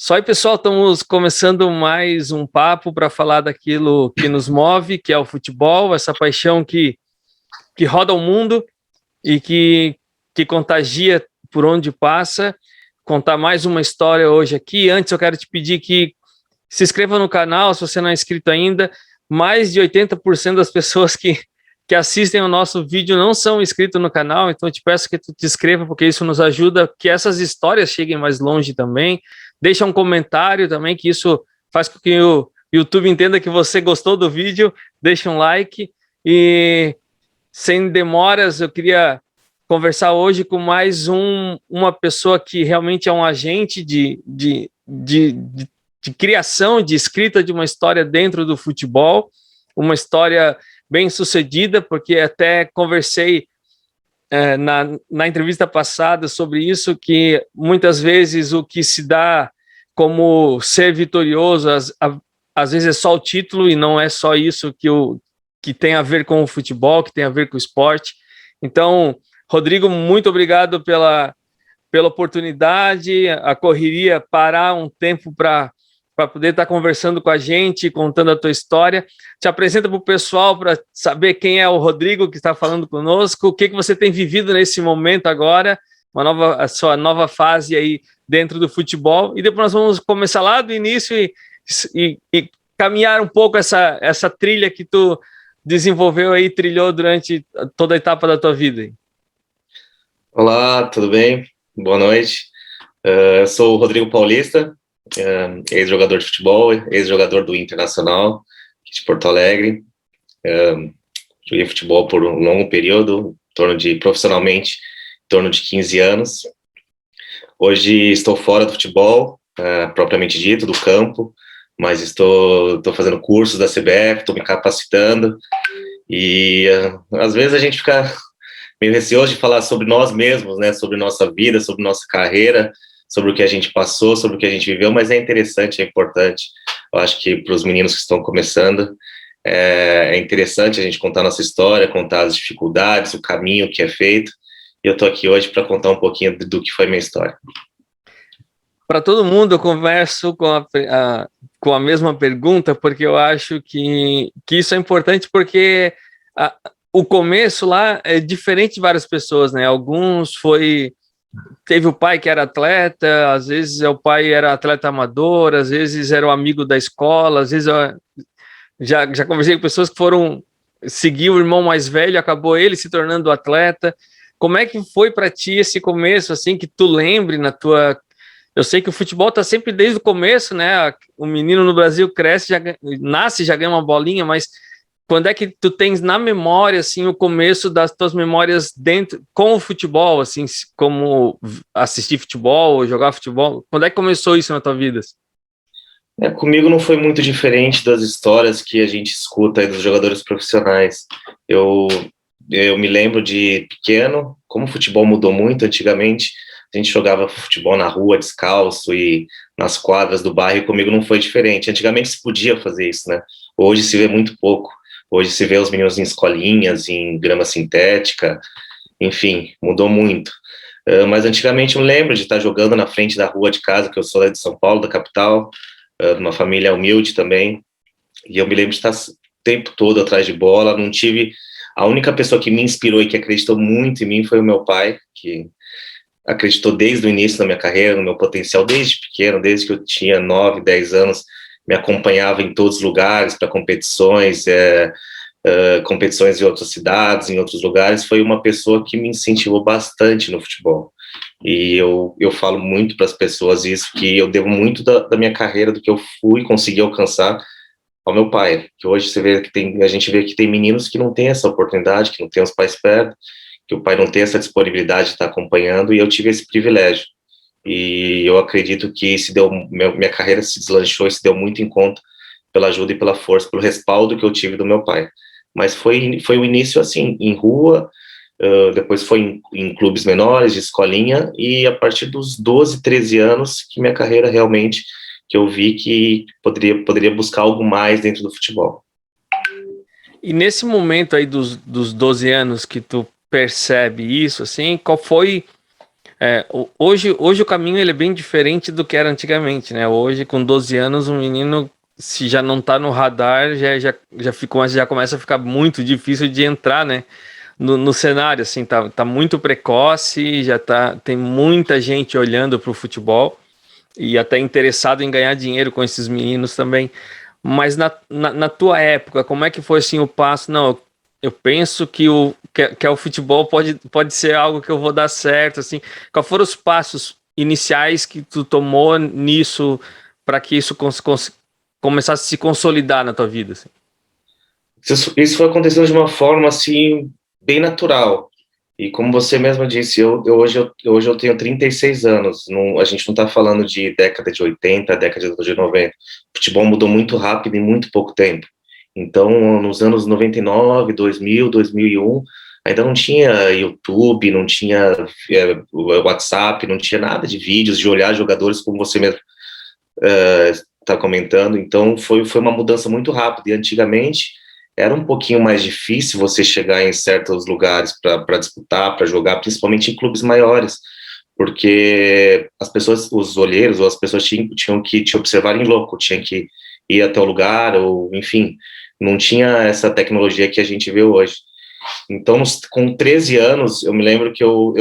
Só aí, pessoal, estamos começando mais um papo para falar daquilo que nos move, que é o futebol, essa paixão que roda o mundo e que contagia por onde passa. Contar mais uma história hoje aqui. Antes, eu quero te pedir que se inscreva no canal, se você não é inscrito ainda. Mais de 80% das pessoas que assistem ao nosso vídeo não são inscritos no canal, então eu te peço que tu te inscreva, porque isso nos ajuda que essas histórias cheguem mais longe também. Deixa um comentário também, que isso faz com que o YouTube entenda que você gostou do vídeo. Deixa um like e, sem demoras, eu queria conversar hoje com mais uma pessoa que realmente é um agente de criação, de escrita de uma história dentro do futebol, uma história bem sucedida, porque até conversei na entrevista passada sobre isso, que muitas vezes o que se dá como ser vitorioso, às vezes é só o título e não é só isso que tem a ver com o futebol, que tem a ver com o esporte. Então, Rodrigo, muito obrigado pela oportunidade, a correria, parar um tempo para poder estar conversando com a gente, contando a tua história. Te apresenta para o pessoal para saber quem é o Rodrigo que está falando conosco, o que você tem vivido nesse momento agora, a sua nova fase aí dentro do futebol, e depois nós vamos começar lá do início e caminhar um pouco essa trilha que tu desenvolveu aí, trilhou durante toda a etapa da tua vida. Olá, tudo bem? Boa noite. Eu sou o Rodrigo Paulista, ex-jogador de futebol, ex-jogador do Internacional de Porto Alegre. Joguei futebol por um longo período, profissionalmente, em torno de 15 anos. Hoje estou fora do futebol, propriamente dito, do campo, mas estou fazendo cursos da CBF, estou me capacitando, e às vezes a gente fica meio receoso de falar sobre nós mesmos, né, sobre nossa vida, sobre nossa carreira, sobre o que a gente passou, sobre o que a gente viveu, mas é interessante, é importante. Eu acho que para os meninos que estão começando, é interessante a gente contar nossa história, contar as dificuldades, o caminho que é feito, e eu estou aqui hoje para contar um pouquinho do que foi minha história. Para todo mundo, eu converso com a mesma pergunta, porque eu acho que isso é importante, porque o começo lá é diferente de várias pessoas, né? Alguns teve o pai que era atleta, às vezes o pai era atleta amador, às vezes era o amigo da escola, às vezes já conversei com pessoas que foram seguir o irmão mais velho, acabou ele se tornando atleta. Como é que foi para ti esse começo, assim, que tu lembre na tua... Eu sei que o futebol tá sempre desde o começo, né? O menino no Brasil cresce, nasce, já ganha uma bolinha, mas quando é que tu tens na memória, assim, o começo das tuas memórias dentro com o futebol, assim, como assistir futebol ou jogar futebol? Quando é que começou isso na tua vida? Comigo não foi muito diferente das histórias que a gente escuta aí dos jogadores profissionais. Eu me lembro de pequeno, como o futebol mudou muito antigamente, a gente jogava futebol na rua, descalço, e nas quadras do bairro, e comigo não foi diferente. Antigamente se podia fazer isso, né? Hoje se vê muito pouco. Hoje se vê os meninos em escolinhas, em grama sintética, enfim, mudou muito. Mas antigamente eu lembro de estar jogando na frente da rua de casa, que eu sou lá de São Paulo, da capital, de uma família humilde também, e eu me lembro de estar o tempo todo atrás de bola. Não tive... A única pessoa que me inspirou e que acreditou muito em mim foi o meu pai, que acreditou desde o início da minha carreira, no meu potencial, desde pequeno, desde que eu tinha 9, 10 anos, me acompanhava em todos os lugares para competições, competições em outras cidades, em outros lugares. Foi uma pessoa que me incentivou bastante no futebol. E eu falo muito para as pessoas isso, que eu devo muito da minha carreira, do que eu fui conseguir alcançar, ao meu pai. Que hoje a gente vê que tem meninos que não têm essa oportunidade, que não têm os pais perto, que o pai não tem essa disponibilidade de estar acompanhando, e eu tive esse privilégio. E eu acredito que minha carreira se deslanchou e se deu muito em conta pela ajuda e pela força, pelo respaldo que eu tive do meu pai. Mas foi o início assim, em rua, depois foi em clubes menores, de escolinha, e a partir dos 12, 13 anos que minha carreira realmente, que eu vi que poderia buscar algo mais dentro do futebol. E nesse momento aí dos 12 anos que tu percebe isso, assim, qual foi Hoje o caminho ele é bem diferente do que era antigamente, né? Hoje, com 12 anos, um menino, se já não tá no radar, já começa a ficar muito difícil de entrar, né? No cenário, assim, tá muito precoce, tem muita gente olhando para o futebol e até interessado em ganhar dinheiro com esses meninos também. Mas na tua época, como é que foi assim o passo? Não, eu penso que o futebol pode ser algo que eu vou dar certo, assim. Quais foram os passos iniciais que tu tomou nisso para que isso começasse a se consolidar na tua vida, assim? Isso foi acontecendo de uma forma, assim, bem natural. E como você mesma disse, hoje eu tenho 36 anos, a gente não está falando de década de 80, década de 90. O futebol mudou muito rápido em muito pouco tempo. Então, nos anos 99, 2000, 2001, ainda não tinha YouTube, não tinha WhatsApp, não tinha nada de vídeos, de olhar jogadores como você mesmo está comentando. Então, foi uma mudança muito rápida. E antigamente era um pouquinho mais difícil você chegar em certos lugares para disputar, para jogar, principalmente em clubes maiores, porque as pessoas, os olheiros ou as pessoas tinham que te observar em loco, tinham que ir até o lugar, ou enfim, não tinha essa tecnologia que a gente vê hoje. Então, com 13 anos, eu me lembro que eu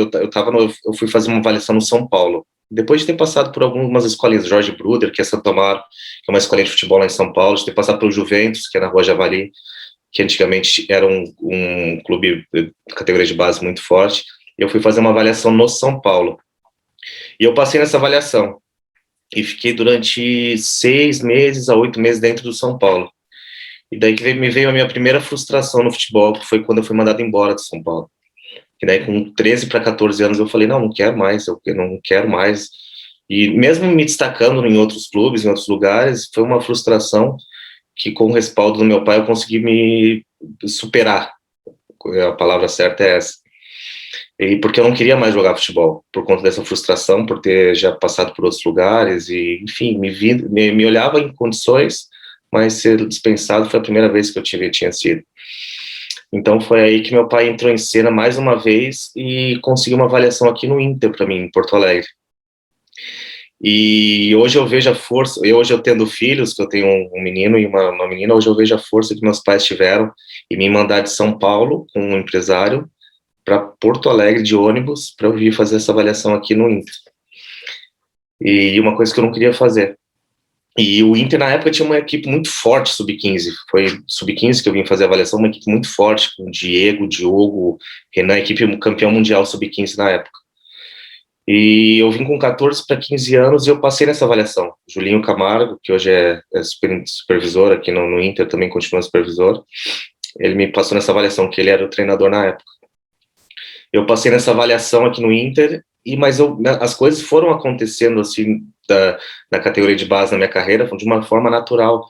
fui fazer uma avaliação no São Paulo. Depois de ter passado por algumas escolinhas, Jorge Bruder, que é Santo Amaro, que é uma escolinha de futebol lá em São Paulo, de ter passado pelo Juventus, que é na Rua Javali, que antigamente era um clube de categoria de base muito forte. Eu fui fazer uma avaliação no São Paulo. E eu passei nessa avaliação. E fiquei durante 6 meses a 8 meses dentro do São Paulo. E daí que me veio a minha primeira frustração no futebol, que foi quando eu fui mandado embora de São Paulo. E daí com 13 para 14 anos eu falei, não quero mais, eu não quero mais. E mesmo me destacando em outros clubes, em outros lugares, foi uma frustração que com o respaldo do meu pai eu consegui me superar. A palavra certa é essa. E porque eu não queria mais jogar futebol, por conta dessa frustração, por ter já passado por outros lugares, e enfim, me olhava em condições, mas ser dispensado foi a primeira vez que eu tinha sido. Então foi aí que meu pai entrou em cena mais uma vez e conseguiu uma avaliação aqui no Inter para mim, em Porto Alegre. E hoje eu vejo a força, hoje eu tendo filhos, que eu tenho um menino e uma menina, hoje eu vejo a força que meus pais tiveram em me mandar de São Paulo com um empresário para Porto Alegre de ônibus para eu vir fazer essa avaliação aqui no Inter. E uma coisa que eu não queria fazer. E o Inter, na época, tinha uma equipe muito forte, sub-15. Foi sub-15 que eu vim fazer a avaliação, uma equipe muito forte, com Diego, Diogo, Renan, equipe campeão mundial sub-15 na época. E eu vim com 14 para 15 anos e eu passei nessa avaliação. Julinho Camargo, que hoje é supervisor aqui no Inter, também continua supervisor, ele me passou nessa avaliação, que ele era o treinador na época. Eu passei nessa avaliação aqui no Inter, mas as coisas foram acontecendo assim, na categoria de base na minha carreira, de uma forma natural.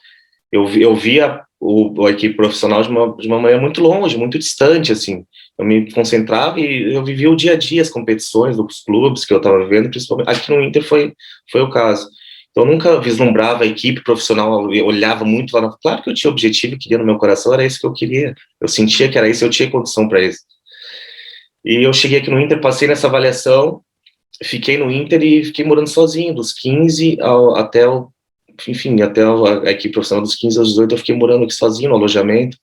Eu via a equipe profissional de uma maneira muito longe, muito distante, assim. Eu me concentrava e eu vivia o dia a dia, as competições dos clubes que eu estava vivendo, principalmente aqui no Inter foi o caso. Então eu nunca vislumbrava a equipe profissional, eu olhava muito lá. Claro que eu tinha objetivo, queria no meu coração, era isso que eu queria. Eu sentia que era isso, eu tinha condição para isso. E eu cheguei aqui no Inter, passei nessa avaliação, fiquei no Inter e fiquei morando sozinho, dos 15 até a equipe profissional dos 15 aos 18, eu fiquei morando aqui sozinho no alojamento,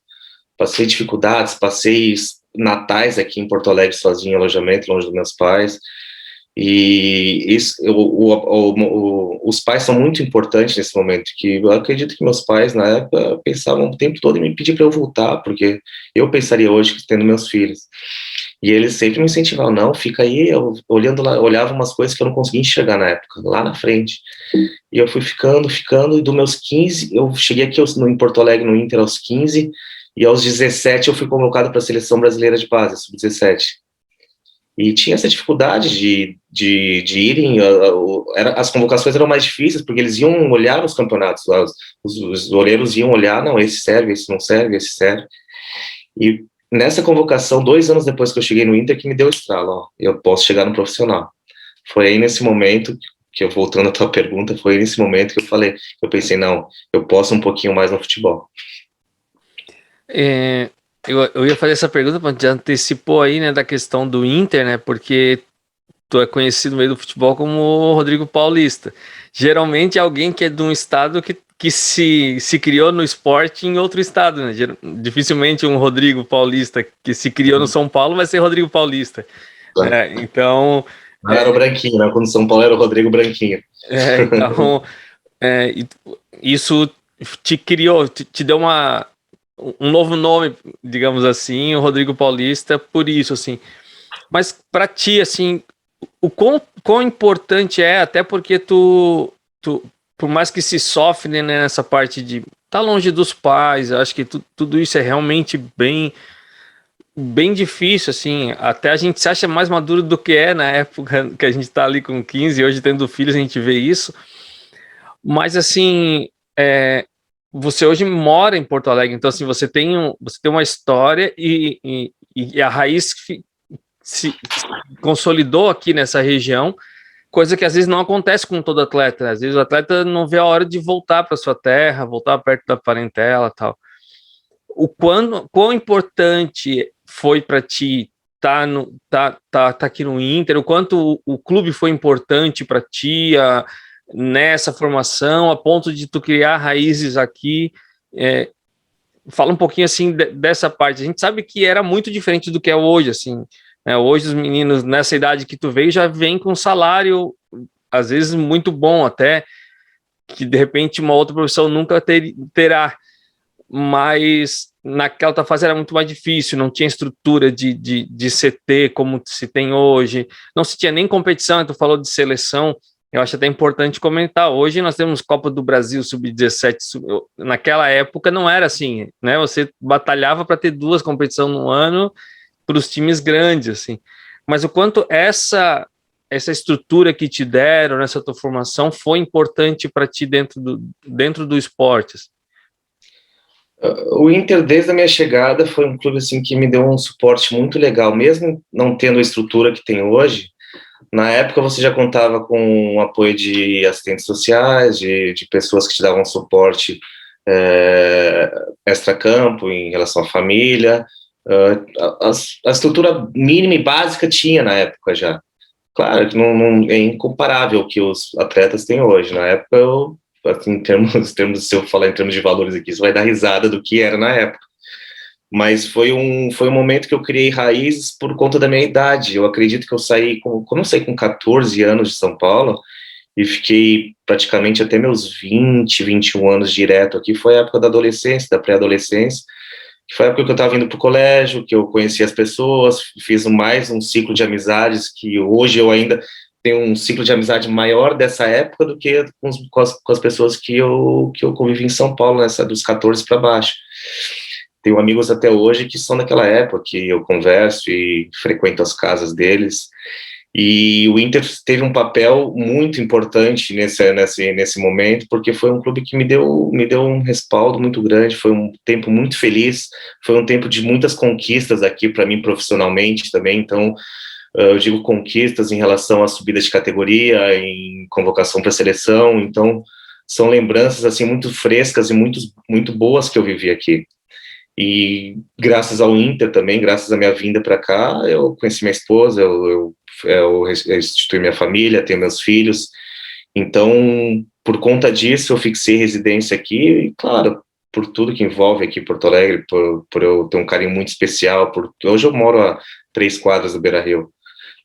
passei dificuldades, passei natais aqui em Porto Alegre sozinho, em alojamento, longe dos meus pais, e os pais são muito importantes nesse momento, que eu acredito que meus pais, na época, pensavam o tempo todo em me pedir para eu voltar, porque eu pensaria hoje tendo meus filhos. E eles sempre me incentivavam, não, fica aí, eu olhando lá, olhava umas coisas que eu não conseguia enxergar na época, lá na frente. E eu fui ficando, e dos meus 15, eu cheguei aqui em Porto Alegre, no Inter, aos 15, e aos 17 eu fui convocado para a Seleção Brasileira de Base, sub-17. E tinha essa dificuldade de irem, as convocações eram mais difíceis, porque eles iam olhar os campeonatos, os olheiros iam olhar, não, esse serve, esse não serve, esse serve. E nessa convocação, 2 anos depois que eu cheguei no Inter, que me deu o estralo, ó, eu posso chegar no profissional. Foi aí nesse momento, que eu voltando à tua pergunta, foi nesse momento que eu pensei, não, eu posso um pouquinho mais no futebol. Eu ia fazer essa pergunta, mas já antecipou aí, né, da questão do Inter, né, porque tu é conhecido no meio do futebol como o Rodrigo Paulista. Geralmente é alguém que é de um estado que se criou no esporte em outro estado, né? Dificilmente um Rodrigo Paulista que se criou no São Paulo vai ser Rodrigo Paulista, né? Então, Não era o Branquinho, né? Quando São Paulo era o Rodrigo Branquinho. então é, isso te criou, te deu um novo nome, digamos assim, o Rodrigo Paulista, por isso, assim. Mas para ti, assim, o quão importante é, até porque por mais que se sofre, né, nessa parte de tá longe dos pais, eu acho que tudo isso é realmente bem difícil, assim, até a gente se acha mais maduro do que é na época que a gente tá ali com 15, hoje tendo filhos a gente vê isso, mas assim, você hoje mora em Porto Alegre, então assim, você tem uma história e a raiz se consolidou aqui nessa região, coisa que às vezes não acontece com todo atleta. Às vezes o atleta não vê a hora de voltar para sua terra, voltar perto da parentela, tal. Quão importante foi para ti tá aqui no Inter? O quanto o clube foi importante para ti nessa formação, a ponto de tu criar raízes aqui? Fala um pouquinho assim dessa parte. A gente sabe que era muito diferente do que é hoje, assim. Hoje os meninos nessa idade que tu veio já vem com salário às vezes muito bom até, que de repente uma outra profissão nunca terá, mas naquela tua fase era muito mais difícil, não tinha estrutura de CT como se tem hoje, não se tinha nem competição, tu falou de seleção, eu acho até importante comentar, hoje nós temos Copa do Brasil, Sub-17, naquela época não era assim, né, você batalhava para ter 2 competições no ano, para os times grandes, assim. Mas o quanto essa estrutura que te deram nessa tua formação foi importante para ti dentro do esporte? Assim? O Inter, desde a minha chegada, foi um clube assim que me deu um suporte muito legal, mesmo não tendo a estrutura que tem hoje. Na época, você já contava com o apoio de assistentes sociais, de pessoas que te davam suporte extra-campo em relação à família. A estrutura mínima e básica tinha na época já. Claro que não é incomparável o que os atletas têm hoje. Na época, assim, se eu falar em termos de valores aqui, você vai dar risada do que era na época. Mas foi um momento que eu criei raízes por conta da minha idade. Eu acredito que eu saí com 14 anos de São Paulo e fiquei praticamente até meus 20, 21 anos direto aqui. Foi a época da adolescência, da pré-adolescência, que foi a época que eu estava indo para o colégio, que eu conheci as pessoas, fiz mais um ciclo de amizades, que hoje eu ainda tenho um ciclo de amizade maior dessa época do que com as pessoas que eu convivi em São Paulo, dos 14 para baixo. Tenho amigos até hoje que são daquela época, que eu converso e frequento as casas deles. E o Inter teve um papel muito importante nesse momento, porque foi um clube que me deu um respaldo muito grande, foi um tempo muito feliz, foi um tempo de muitas conquistas aqui para mim profissionalmente também, então eu digo conquistas em relação à subida de categoria, em convocação para a seleção, então são lembranças assim muito frescas e muito boas que eu vivi aqui. E graças ao Inter também, graças à minha vinda para cá, eu conheci minha esposa, eu instituí minha família, tenho meus filhos, então por conta disso eu fixei residência aqui, e claro, por tudo que envolve aqui Porto Alegre, por eu ter um carinho muito especial, hoje eu moro a 3 quadras do Beira-Rio,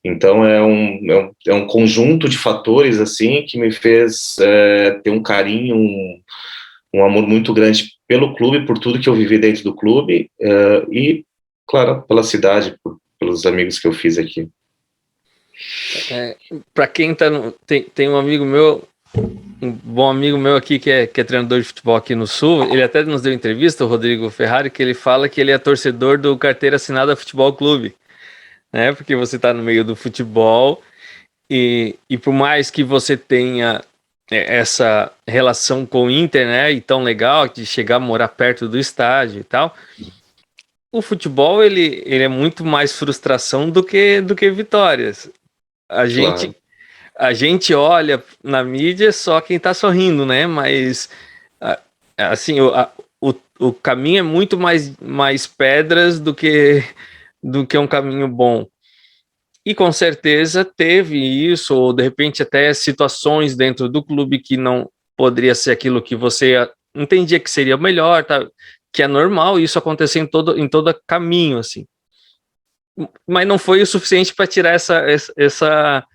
então é um conjunto de fatores assim que me fez ter um carinho, um amor muito grande pelo clube, por tudo que eu vivi dentro do clube e, claro, pela cidade, pelos amigos que eu fiz aqui. Para quem tem um amigo meu, um bom amigo meu aqui que é treinador de futebol aqui no Sul, ele até nos deu entrevista, o Rodrigo Ferrari, que ele fala que ele é torcedor do Carteira Assinada Futebol Clube, né? Porque você está no meio do futebol e por mais que você tenha essa relação com o Inter, né, e tão legal de chegar a morar perto do estádio e tal, o futebol ele é muito mais frustração do que vitórias. Claro. A gente olha na mídia só quem tá sorrindo, né? Mas assim, o caminho é muito mais pedras do que um caminho bom. E com certeza teve isso, ou de repente até situações dentro do clube que não poderia ser aquilo que você entendia que seria melhor, tá? Que é normal isso acontecer em todo caminho, assim. Mas não foi o suficiente para tirar essa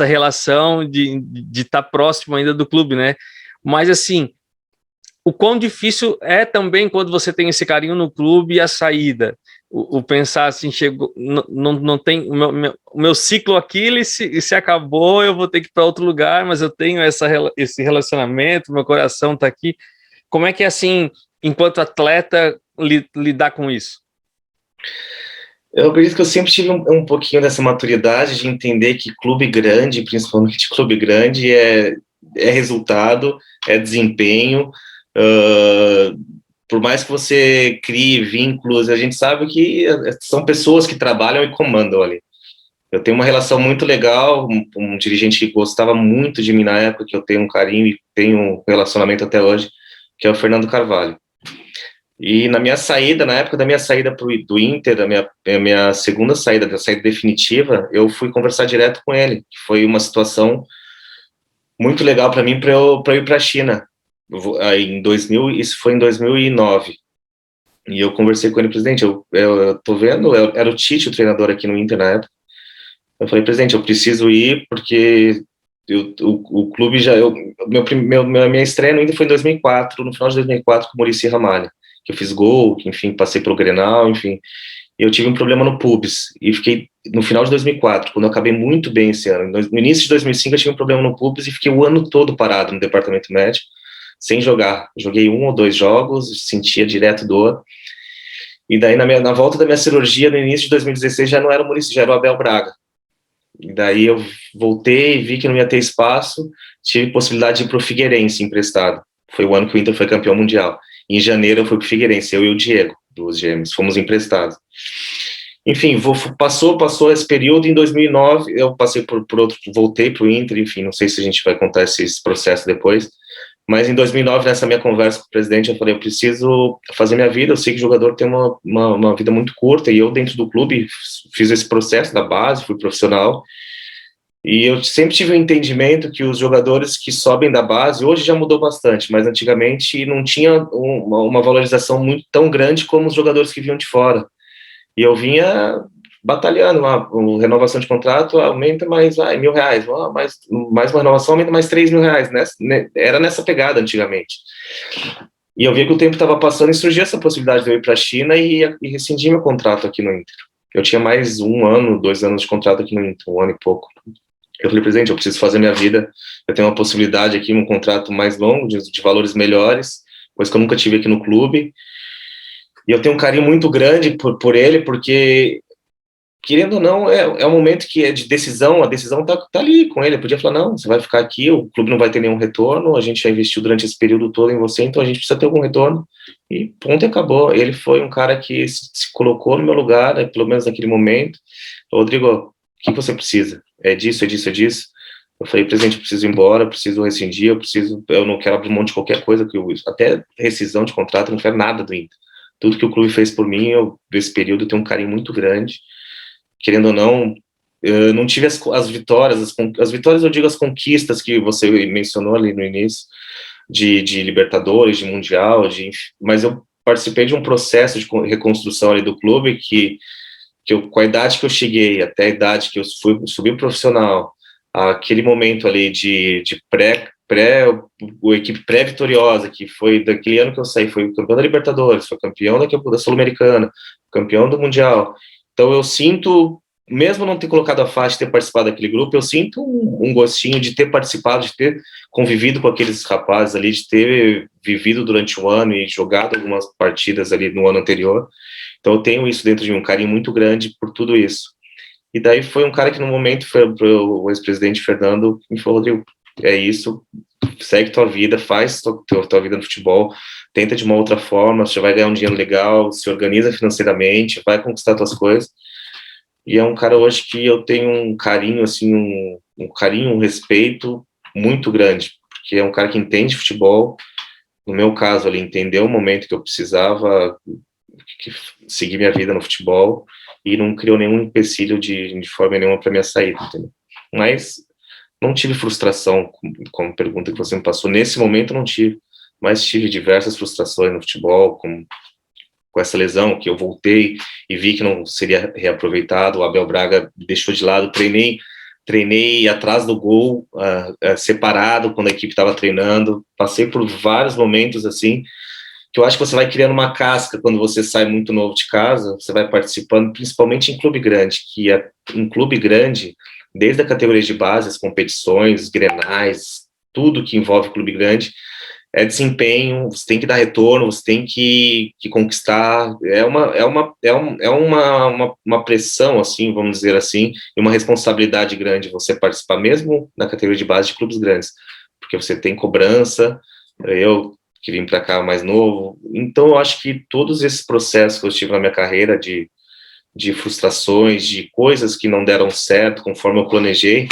relação de estar próximo ainda do clube, né? Mas assim, o quão difícil é também quando você tem esse carinho no clube e a saída. O pensar assim, chegou, não tem, o meu ciclo aqui ele se acabou, eu vou ter que ir para outro lugar, mas eu tenho esse relacionamento, meu coração está aqui. Como é que é assim, enquanto atleta, lidar com isso? Eu acredito que eu sempre tive um pouquinho dessa maturidade de entender que clube grande, principalmente clube grande, é resultado, é desempenho. Por mais que você crie vínculos, a gente sabe que são pessoas que trabalham e comandam ali. Eu tenho uma relação muito legal, um dirigente que gostava muito de mim na época, que eu tenho um carinho e tenho um relacionamento até hoje, que é o Fernando Carvalho. E na minha saída, na época da minha saída do Inter, a minha segunda saída, da saída definitiva, eu fui conversar direto com ele. Foi uma situação muito legal para mim para eu ir para a China. Isso foi em 2009. E eu conversei com ele, presidente, eu tô vendo, era o Tite, o treinador aqui no Inter na época. Eu falei, presidente, eu preciso ir porque o clube já... minha estreia no Inter foi em 2004, no final de 2004, com o Muricy Ramalho, que eu fiz gol, que, enfim, passei pelo Grenal, enfim. E eu tive um problema no pubis, e fiquei, no final de 2004, quando eu acabei muito bem esse ano, no início de 2005 eu tive um problema no pubis e fiquei o ano todo parado no departamento médico, sem jogar. Joguei 1 ou 2 jogos, sentia direto dor. E daí, na volta da minha cirurgia, no início de 2016, já não era o Muricy, já era o Abel Braga. E daí eu voltei, vi que não ia ter espaço, tive possibilidade de ir para o Figueirense emprestado. Foi o ano que o Inter foi campeão mundial. Em janeiro eu fui para o Figueirense, eu e o Diego, dos gêmeos, fomos emprestados. Enfim, passou esse período. Em 2009 eu passei por outro, voltei para o Inter, enfim, não sei se a gente vai contar esse processo depois, mas em 2009, nessa minha conversa com o presidente, eu falei, eu preciso fazer minha vida, eu sei que o jogador tem uma vida muito curta, e eu dentro do clube fiz esse processo da base, fui profissional, e eu sempre tive um entendimento que os jogadores que sobem da base, hoje já mudou bastante, mas antigamente não tinha uma valorização muito tão grande como os jogadores que vinham de fora. E eu vinha batalhando, uma renovação de contrato aumenta mais R$ 1.000, mais uma renovação aumenta mais R$ 3.000, era nessa pegada antigamente. E eu via que o tempo estava passando e surgia essa possibilidade de eu ir para a China e rescindir meu contrato aqui no Inter. Eu tinha mais 1 ano, 2 anos de contrato aqui no Inter, 1 ano e pouco. Eu falei, presidente, eu preciso fazer minha vida, eu tenho uma possibilidade aqui, um contrato mais longo, de valores melhores, coisa que eu nunca tive aqui no clube. E eu tenho um carinho muito grande por ele, porque, querendo ou não, é um momento que é de decisão, a decisão tá ali com ele. Eu podia falar, não, você vai ficar aqui, o clube não vai ter nenhum retorno, a gente já investiu durante esse período todo em você, então a gente precisa ter algum retorno. E ponto, e acabou. Ele foi um cara que se colocou no meu lugar, né, pelo menos naquele momento. Rodrigo, o que você precisa? É disso, é disso, é disso. Eu falei, presidente, eu preciso ir embora, eu preciso rescindir, eu não quero abrir mão de qualquer coisa, até rescisão de contrato, eu não quero nada do Inter. Tudo que o clube fez por mim, nesse período, eu tenho um carinho muito grande. Querendo ou não, eu não tive as vitórias, as vitórias eu digo as conquistas que você mencionou ali no início, de Libertadores, de Mundial, mas eu participei de um processo de reconstrução ali do clube que com a idade que eu cheguei, até a idade que eu subi profissional, aquele momento ali de a equipe pré-vitoriosa, que foi daquele ano que eu saí, foi campeão da Libertadores, foi campeão da Sul-Americana, campeão do Mundial. Então eu sinto, mesmo não ter colocado a faixa de ter participado daquele grupo, eu sinto um gostinho de ter participado, de ter convivido com aqueles rapazes ali, de ter vivido durante o ano e jogado algumas partidas ali no ano anterior. Então eu tenho isso dentro de mim, um carinho muito grande por tudo isso. E daí foi um cara que no momento foi o ex-presidente Fernando me falou, Rodrigo, é isso, segue tua vida, faz tua vida no futebol, tenta de uma outra forma, você vai ganhar um dinheiro legal, se organiza financeiramente, vai conquistar tuas coisas. E é um cara hoje que eu tenho um carinho, assim, um carinho, um respeito muito grande, porque é um cara que entende futebol. No meu caso, ele entendeu o momento que eu precisava seguir minha vida no futebol, e não criou nenhum empecilho de forma nenhuma para minha saída, entendeu? Mas não tive frustração, como pergunta que você me passou. Nesse momento não tive, mas tive diversas frustrações no futebol, com essa lesão, que eu voltei e vi que não seria reaproveitado. O Abel Braga me deixou de lado, treinei atrás do gol, separado, quando a equipe estava treinando. Passei por vários momentos assim, que eu acho que você vai criando uma casca quando você sai muito novo de casa, você vai participando, principalmente em clube grande, um clube grande, desde a categoria de base, as competições, grenais, tudo que envolve clube grande, é desempenho, você tem que dar retorno, você tem que conquistar, uma pressão, assim, vamos dizer assim, e uma responsabilidade grande você participar, mesmo na categoria de base de clubes grandes, porque você tem cobrança, eu que vim para cá mais novo, então eu acho que todos esses processos que eu tive na minha carreira de frustrações, de coisas que não deram certo conforme eu planejei,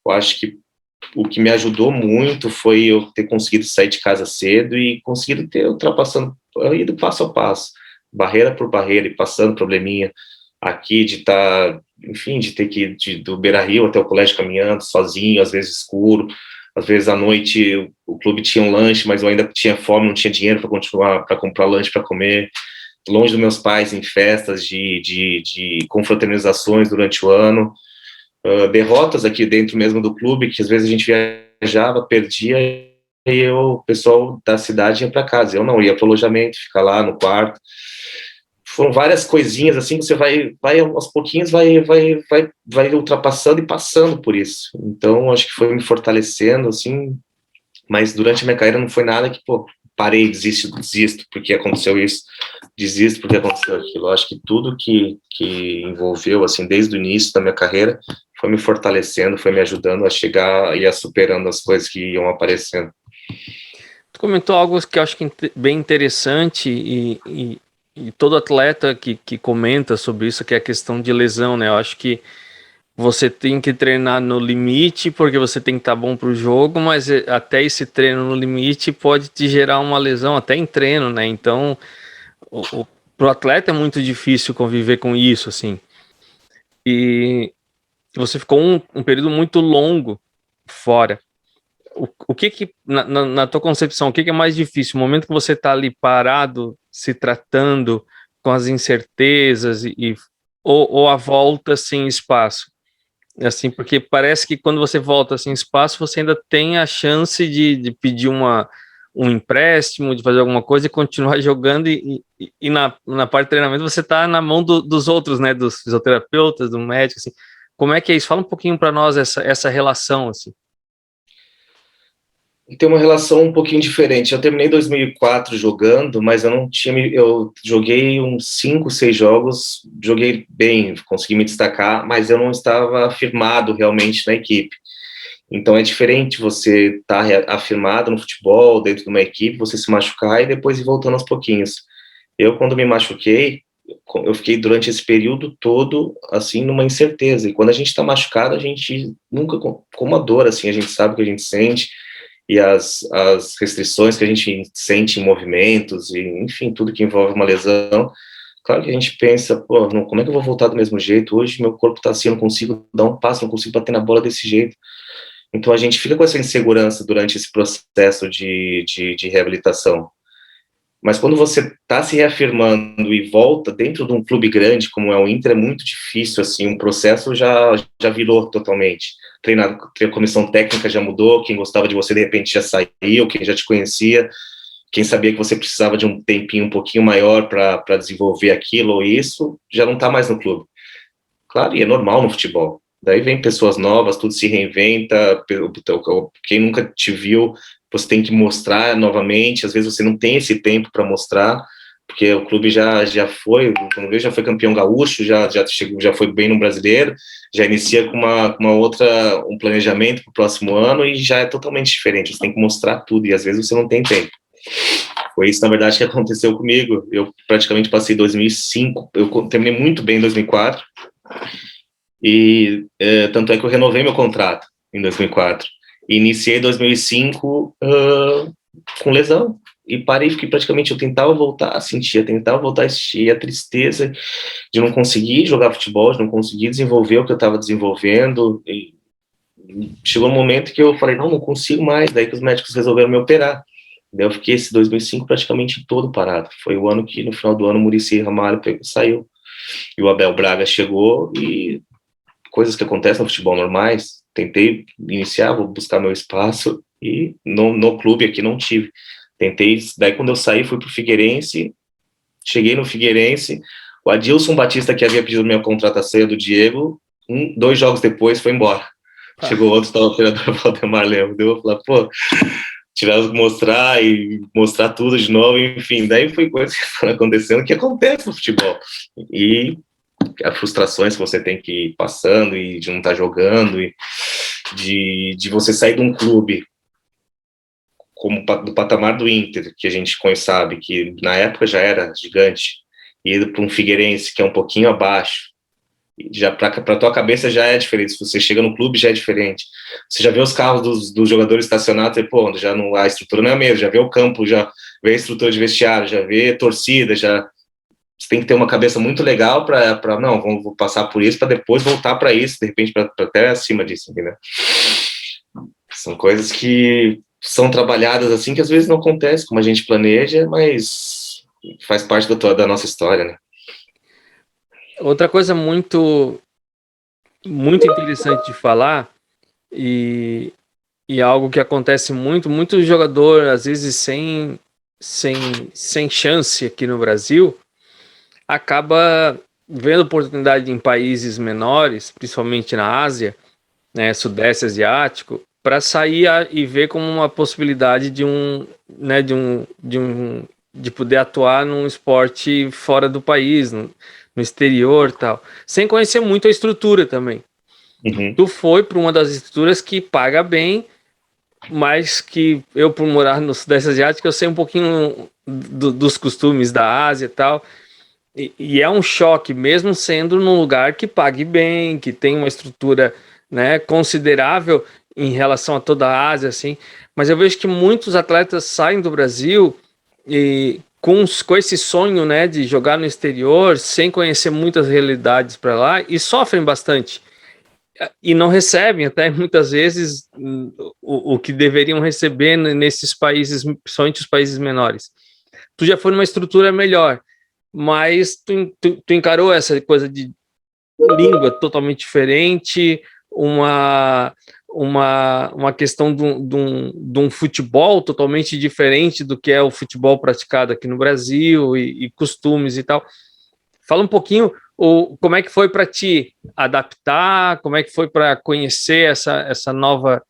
eu acho que o que me ajudou muito foi eu ter conseguido sair de casa cedo e conseguido ter ido passo a passo, barreira por barreira e passando probleminha aqui de estar, enfim, de ter que ir do Beira-Rio até o colégio caminhando sozinho, às vezes escuro, às vezes à noite o clube tinha um lanche, mas eu ainda tinha fome, não tinha dinheiro para comprar lanche para comer, longe dos meus pais em festas de confraternizações durante o ano, derrotas aqui dentro mesmo do clube, que às vezes a gente viajava, perdia, e o pessoal da cidade ia para casa. Eu não, ia para o alojamento, ficar lá no quarto. Foram várias coisinhas assim, você vai aos pouquinhos, vai ultrapassando e passando por isso. Então, acho que foi me fortalecendo, assim, mas durante a minha carreira não foi nada que, pô, parei, desisto porque aconteceu isso, desisto porque aconteceu aquilo. Eu acho que tudo que envolveu, assim, desde o início da minha carreira, foi me fortalecendo, foi me ajudando a chegar e a superando as coisas que iam aparecendo. Tu comentou algo que eu acho que bem interessante e todo atleta que comenta sobre isso, que é a questão de lesão, né? Eu acho que você tem que treinar no limite porque você tem que estar bom para o jogo, mas até esse treino no limite pode te gerar uma lesão até em treino, né? Então, pro atleta é muito difícil conviver com isso, assim. E você ficou um período muito longo fora. O que na tua concepção, o que é mais difícil? O momento que você está ali parado, se tratando com as incertezas ou a volta sem espaço? Assim, porque parece que quando você volta sem espaço, você ainda tem a chance de pedir um empréstimo, de fazer alguma coisa e continuar jogando e na parte de treinamento você está na mão dos outros, né, dos fisioterapeutas, do médico, assim. Como é que é isso? Fala um pouquinho para nós essa relação, assim. Tem uma relação um pouquinho diferente. Eu terminei 2004 jogando, mas eu joguei uns 5, 6 jogos, joguei bem, consegui me destacar, mas eu não estava afirmado realmente na equipe. Então é diferente você estar afirmado no futebol, dentro de uma equipe, você se machucar e depois ir voltando aos pouquinhos. Eu, quando me machuquei, eu fiquei durante esse período todo, assim, numa incerteza. E quando a gente está machucado, a gente nunca, com uma dor, assim, a gente sabe o que a gente sente, e as restrições que a gente sente em movimentos, e enfim, tudo que envolve uma lesão. Claro que a gente pensa, pô, não, como é que eu vou voltar do mesmo jeito? Hoje meu corpo está assim, eu não consigo dar um passo, não consigo bater na bola desse jeito. Então a gente fica com essa insegurança durante esse processo de reabilitação. Mas quando você está se reafirmando e volta dentro de um clube grande como é o Inter, é muito difícil, assim, um processo já virou totalmente. A comissão técnica já mudou, quem gostava de você de repente já saiu, quem já te conhecia, quem sabia que você precisava de um tempinho um pouquinho maior para desenvolver aquilo ou isso, já não está mais no clube. Claro, e é normal no futebol. Daí vem pessoas novas, tudo se reinventa, quem nunca te viu, você tem que mostrar novamente, às vezes você não tem esse tempo para mostrar, porque o clube já foi, quando vejo, já foi campeão gaúcho, já foi bem no brasileiro, já inicia com um planejamento para o próximo ano e já é totalmente diferente, você tem que mostrar tudo e às vezes você não tem tempo. Foi isso, na verdade, que aconteceu comigo. Eu praticamente passei 2005, eu terminei muito bem em 2004, e tanto é que eu renovei meu contrato em 2004. E iniciei 2005 com lesão. e parei, fiquei praticamente, eu tentava voltar a sentir, tentava voltar a assistir a tristeza de não conseguir jogar futebol, de não conseguir desenvolver o que eu estava desenvolvendo, e chegou um momento que eu falei, não consigo mais, daí que os médicos resolveram me operar. Daí eu fiquei esse 2005 praticamente todo parado. Foi o ano que, no final do ano, o Muricy Ramalho saiu. E o Abel Braga chegou e coisas que acontecem no futebol normais. Tentei iniciar, vou buscar meu espaço e no clube aqui não tive. Tentei, daí quando eu saí fui pro Figueirense, cheguei no Figueirense, o Adilson Batista, que havia pedido minha contratação do Diego, 2 jogos depois foi embora. Chegou outro, o treinador Valdemar Lemos, deu falar, pô, mostrar tudo de novo, enfim, daí foi coisa que foram acontecendo, que acontece no futebol, e as frustrações que você tem que ir passando, e de não estar jogando, e de você sair de um clube, como do patamar do Inter, que a gente sabe, que na época já era gigante, e ir para um Figueirense, que é um pouquinho abaixo, já para tua cabeça já é diferente, se você chega no clube já é diferente, você já vê os carros dos jogadores estacionados, e pô, já não, a estrutura não é a mesma, já vê o campo, já vê a estrutura de vestiário, já vê torcida, já você tem que ter uma cabeça muito legal para não, vou passar por isso para depois voltar para isso, de repente para até acima disso, entendeu? São coisas que são trabalhadas assim, que às vezes não acontece como a gente planeja, mas faz parte da nossa história, né? Outra coisa muito interessante de falar, e algo que acontece muito jogador, às vezes sem chance aqui no Brasil, acaba vendo oportunidade em países menores, principalmente na Ásia, né, Sudeste Asiático, para sair e ver como uma possibilidade de poder atuar num esporte fora do país, no exterior, tal, sem conhecer muito a estrutura também. Uhum. Tu foi para uma das estruturas que paga bem, mas que eu, por morar no Sudeste Asiático, eu sei um pouquinho dos costumes da Ásia e tal, e é um choque, mesmo sendo num lugar que pague bem, que tem uma estrutura, né, considerável em relação a toda a Ásia, assim. Mas eu vejo que muitos atletas saem do Brasil e com esse sonho, né, de jogar no exterior, sem conhecer muitas realidades para lá, e sofrem bastante. E não recebem até muitas vezes o que deveriam receber nesses países, principalmente os países menores. Tu já foi numa estrutura melhor, mas tu encarou essa coisa de língua totalmente diferente, uma questão de um futebol totalmente diferente do que é o futebol praticado aqui no Brasil, e costumes e tal. Fala um pouquinho como é que foi para ti adaptar, como é que foi para conhecer essa nova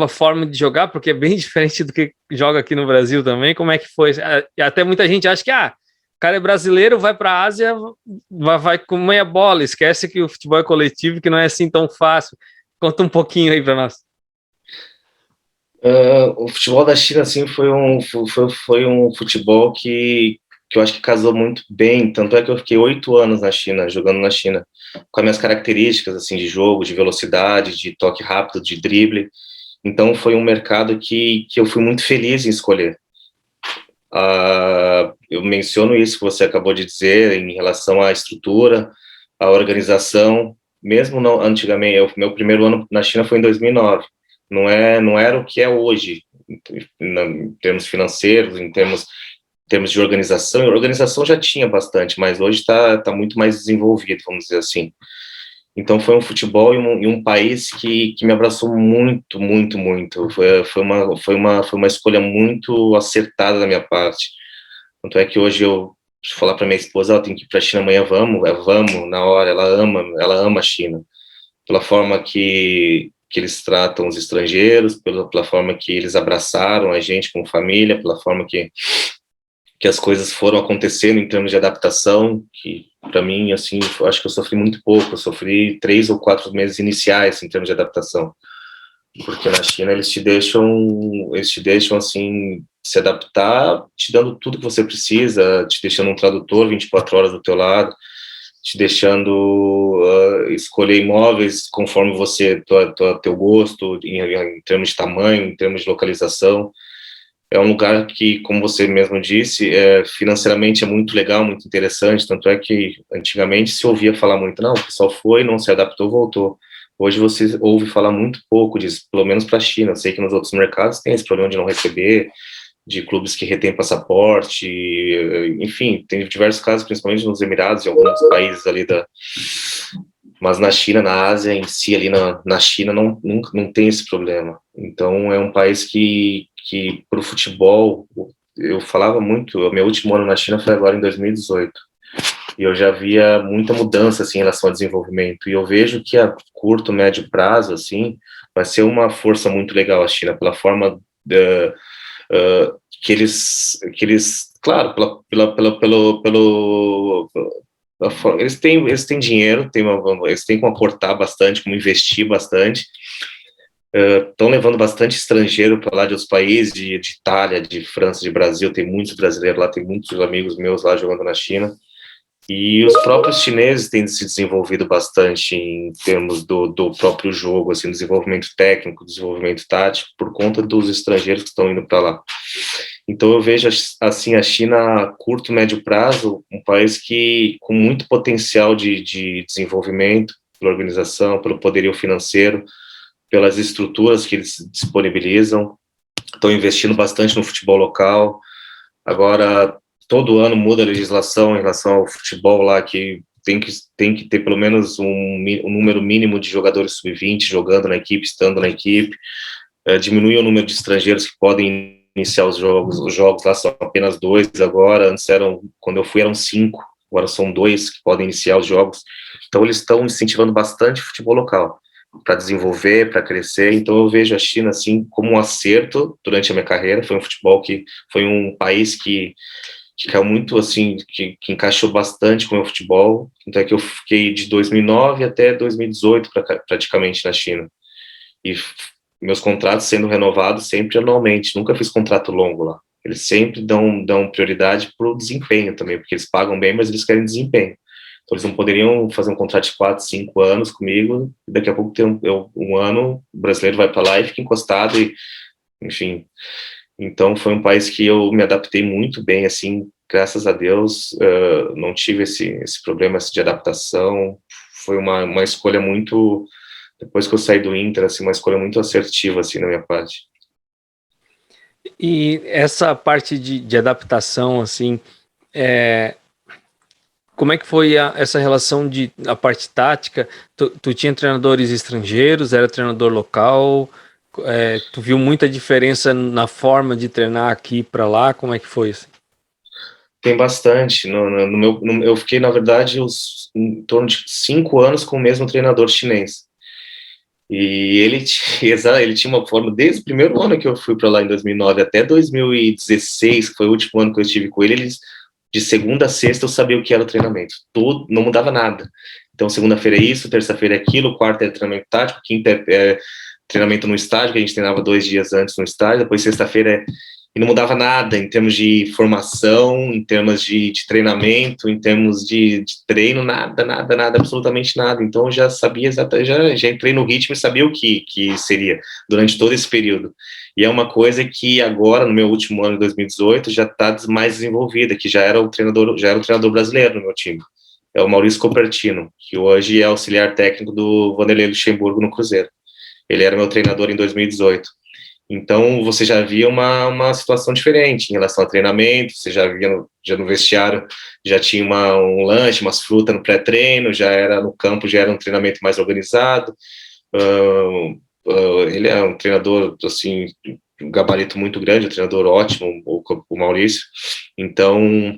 forma de jogar, porque é bem diferente do que joga aqui no Brasil também. Como é que foi? Até muita gente acha que o cara é brasileiro, vai para a Ásia, vai comer a bola, esquece que o futebol é coletivo, que não é assim tão fácil. Conta um pouquinho aí para nós. O futebol da China, assim, foi um futebol que eu acho que casou muito bem, tanto é que eu fiquei 8 anos na China, jogando na China, com as minhas características, assim, de jogo, de velocidade, de toque rápido, de drible. Então foi um mercado que eu fui muito feliz em escolher. Eu menciono isso que você acabou de dizer em relação à estrutura, à organização, mesmo não, antigamente, meu primeiro ano na China foi em 2009, não era o que é hoje, em termos financeiros, em termos de organização. A organização já tinha bastante, mas hoje está muito mais desenvolvido, vamos dizer assim. Então foi um futebol e um país que me abraçou muito, muito, muito. Foi uma escolha muito acertada da minha parte. Tanto é que hoje eu falar para minha esposa, ela tem que ir para a China amanhã, vamos na hora. Ela ama a China, pela forma que eles tratam os estrangeiros, pela forma que eles abraçaram a gente como família, pela forma que as coisas foram acontecendo em termos de adaptação, que para mim, assim, acho que eu sofri muito pouco, eu sofri 3 ou 4 meses iniciais em termos de adaptação, porque na China eles te deixam assim, se adaptar, te dando tudo que você precisa, te deixando um tradutor 24 horas do teu lado, te deixando escolher imóveis conforme teu gosto, em termos de tamanho, em termos de localização. é um lugar que, como você mesmo disse, financeiramente é muito legal, muito interessante, tanto é que antigamente se ouvia falar muito, não, o pessoal foi, não se adaptou, voltou. Hoje você ouve falar muito pouco disso, pelo menos para a China. Eu sei que nos outros mercados tem esse problema de não receber, de clubes que retêm passaporte, enfim, tem diversos casos, principalmente nos Emirados e alguns países ali mas na China, na Ásia em si, ali na China, não tem esse problema. Então, é um país que para o futebol, eu falava muito, o meu último ano na China foi agora em 2018, e eu já via muita mudança, assim, em relação ao desenvolvimento, e eu vejo que a curto, médio prazo, assim, vai ser uma força muito legal a China, pela forma que eles, claro, eles têm dinheiro, eles têm como aportar bastante, como investir bastante, estão levando bastante estrangeiro para lá de outros países, de Itália, de França, de Brasil, tem muitos brasileiros lá, tem muitos amigos meus lá jogando na China, e os próprios chineses têm se desenvolvido bastante em termos do próprio jogo, assim, desenvolvimento técnico, desenvolvimento tático, por conta dos estrangeiros que estão indo para lá. Então eu vejo assim a China a curto, médio prazo, um país que com muito potencial de desenvolvimento, pela organização, pelo poderio financeiro, pelas estruturas que eles disponibilizam, estão investindo bastante no futebol local. Agora, todo ano muda a legislação em relação ao futebol lá, que tem que ter pelo menos um número mínimo de jogadores sub-20 jogando na equipe, estando na equipe, diminui o número de estrangeiros que podem iniciar os jogos lá são apenas 2 agora, antes quando eu fui eram 5, agora são 2 que podem iniciar os jogos, então eles estão incentivando bastante o futebol local, para desenvolver, para crescer, então eu vejo a China assim como um acerto durante a minha carreira, foi um país que caiu muito assim, que encaixou bastante com o meu futebol, então é que eu fiquei de 2009 até 2018 praticamente na China, e meus contratos sendo renovados sempre anualmente, nunca fiz contrato longo lá, eles sempre dão prioridade para o desempenho também, porque eles pagam bem, mas eles querem desempenho, então eles não poderiam fazer um contrato de 4, 5 anos comigo, e daqui a pouco tem um ano, o brasileiro vai para lá e fica encostado, e enfim, então foi um país que eu me adaptei muito bem, assim, graças a Deus, não tive esse problema de adaptação, foi uma escolha muito, depois que eu saí do Inter, assim, uma escolha muito assertiva, assim, na minha parte. E essa parte de adaptação, assim, como é que foi essa relação a parte tática? Tu tinha treinadores estrangeiros, era treinador local? Tu viu muita diferença na forma de treinar aqui para lá? Como é que foi isso? Tem bastante. Eu fiquei, na verdade, em torno de 5 anos com o mesmo treinador chinês. E ele tinha uma forma, desde o primeiro ano que eu fui para lá, em 2009, até 2016, que foi o último ano que eu estive com ele, de segunda a sexta eu sabia o que era o treinamento. Tudo, não mudava nada. Então, segunda-feira é isso, terça-feira é aquilo, quarta é treinamento tático, quinta é treinamento no estádio, que a gente treinava 2 dias antes no estádio, depois sexta-feira e não mudava nada em termos de formação, em termos de treinamento, em termos de treino, nada, absolutamente nada. Então eu já sabia exatamente, já entrei no ritmo e sabia o que seria durante todo esse período. E é uma coisa que agora, no meu último ano, de 2018, já está mais desenvolvida, que já era o treinador brasileiro no meu time. É o Maurício Copertino, que hoje é auxiliar técnico do Vanderlei Luxemburgo no Cruzeiro. Ele era meu treinador em 2018. Então, você já via uma situação diferente em relação ao treinamento, você já via no vestiário, já tinha um lanche, umas frutas no pré-treino, já era no campo, já era um treinamento mais organizado. Ele é um treinador, assim, um gabarito muito grande, um treinador ótimo, o Maurício. Então,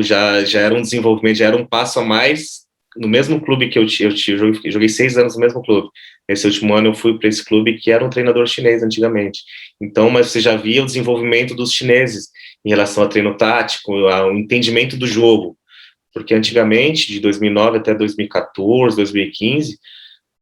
já era um desenvolvimento, já era um passo a mais no mesmo clube que eu joguei 6 anos no mesmo clube. Nesse último ano eu fui para esse clube que era um treinador chinês antigamente. Então, mas você já via o desenvolvimento dos chineses em relação ao treino tático, ao entendimento do jogo. Porque antigamente, de 2009 até 2014, 2015,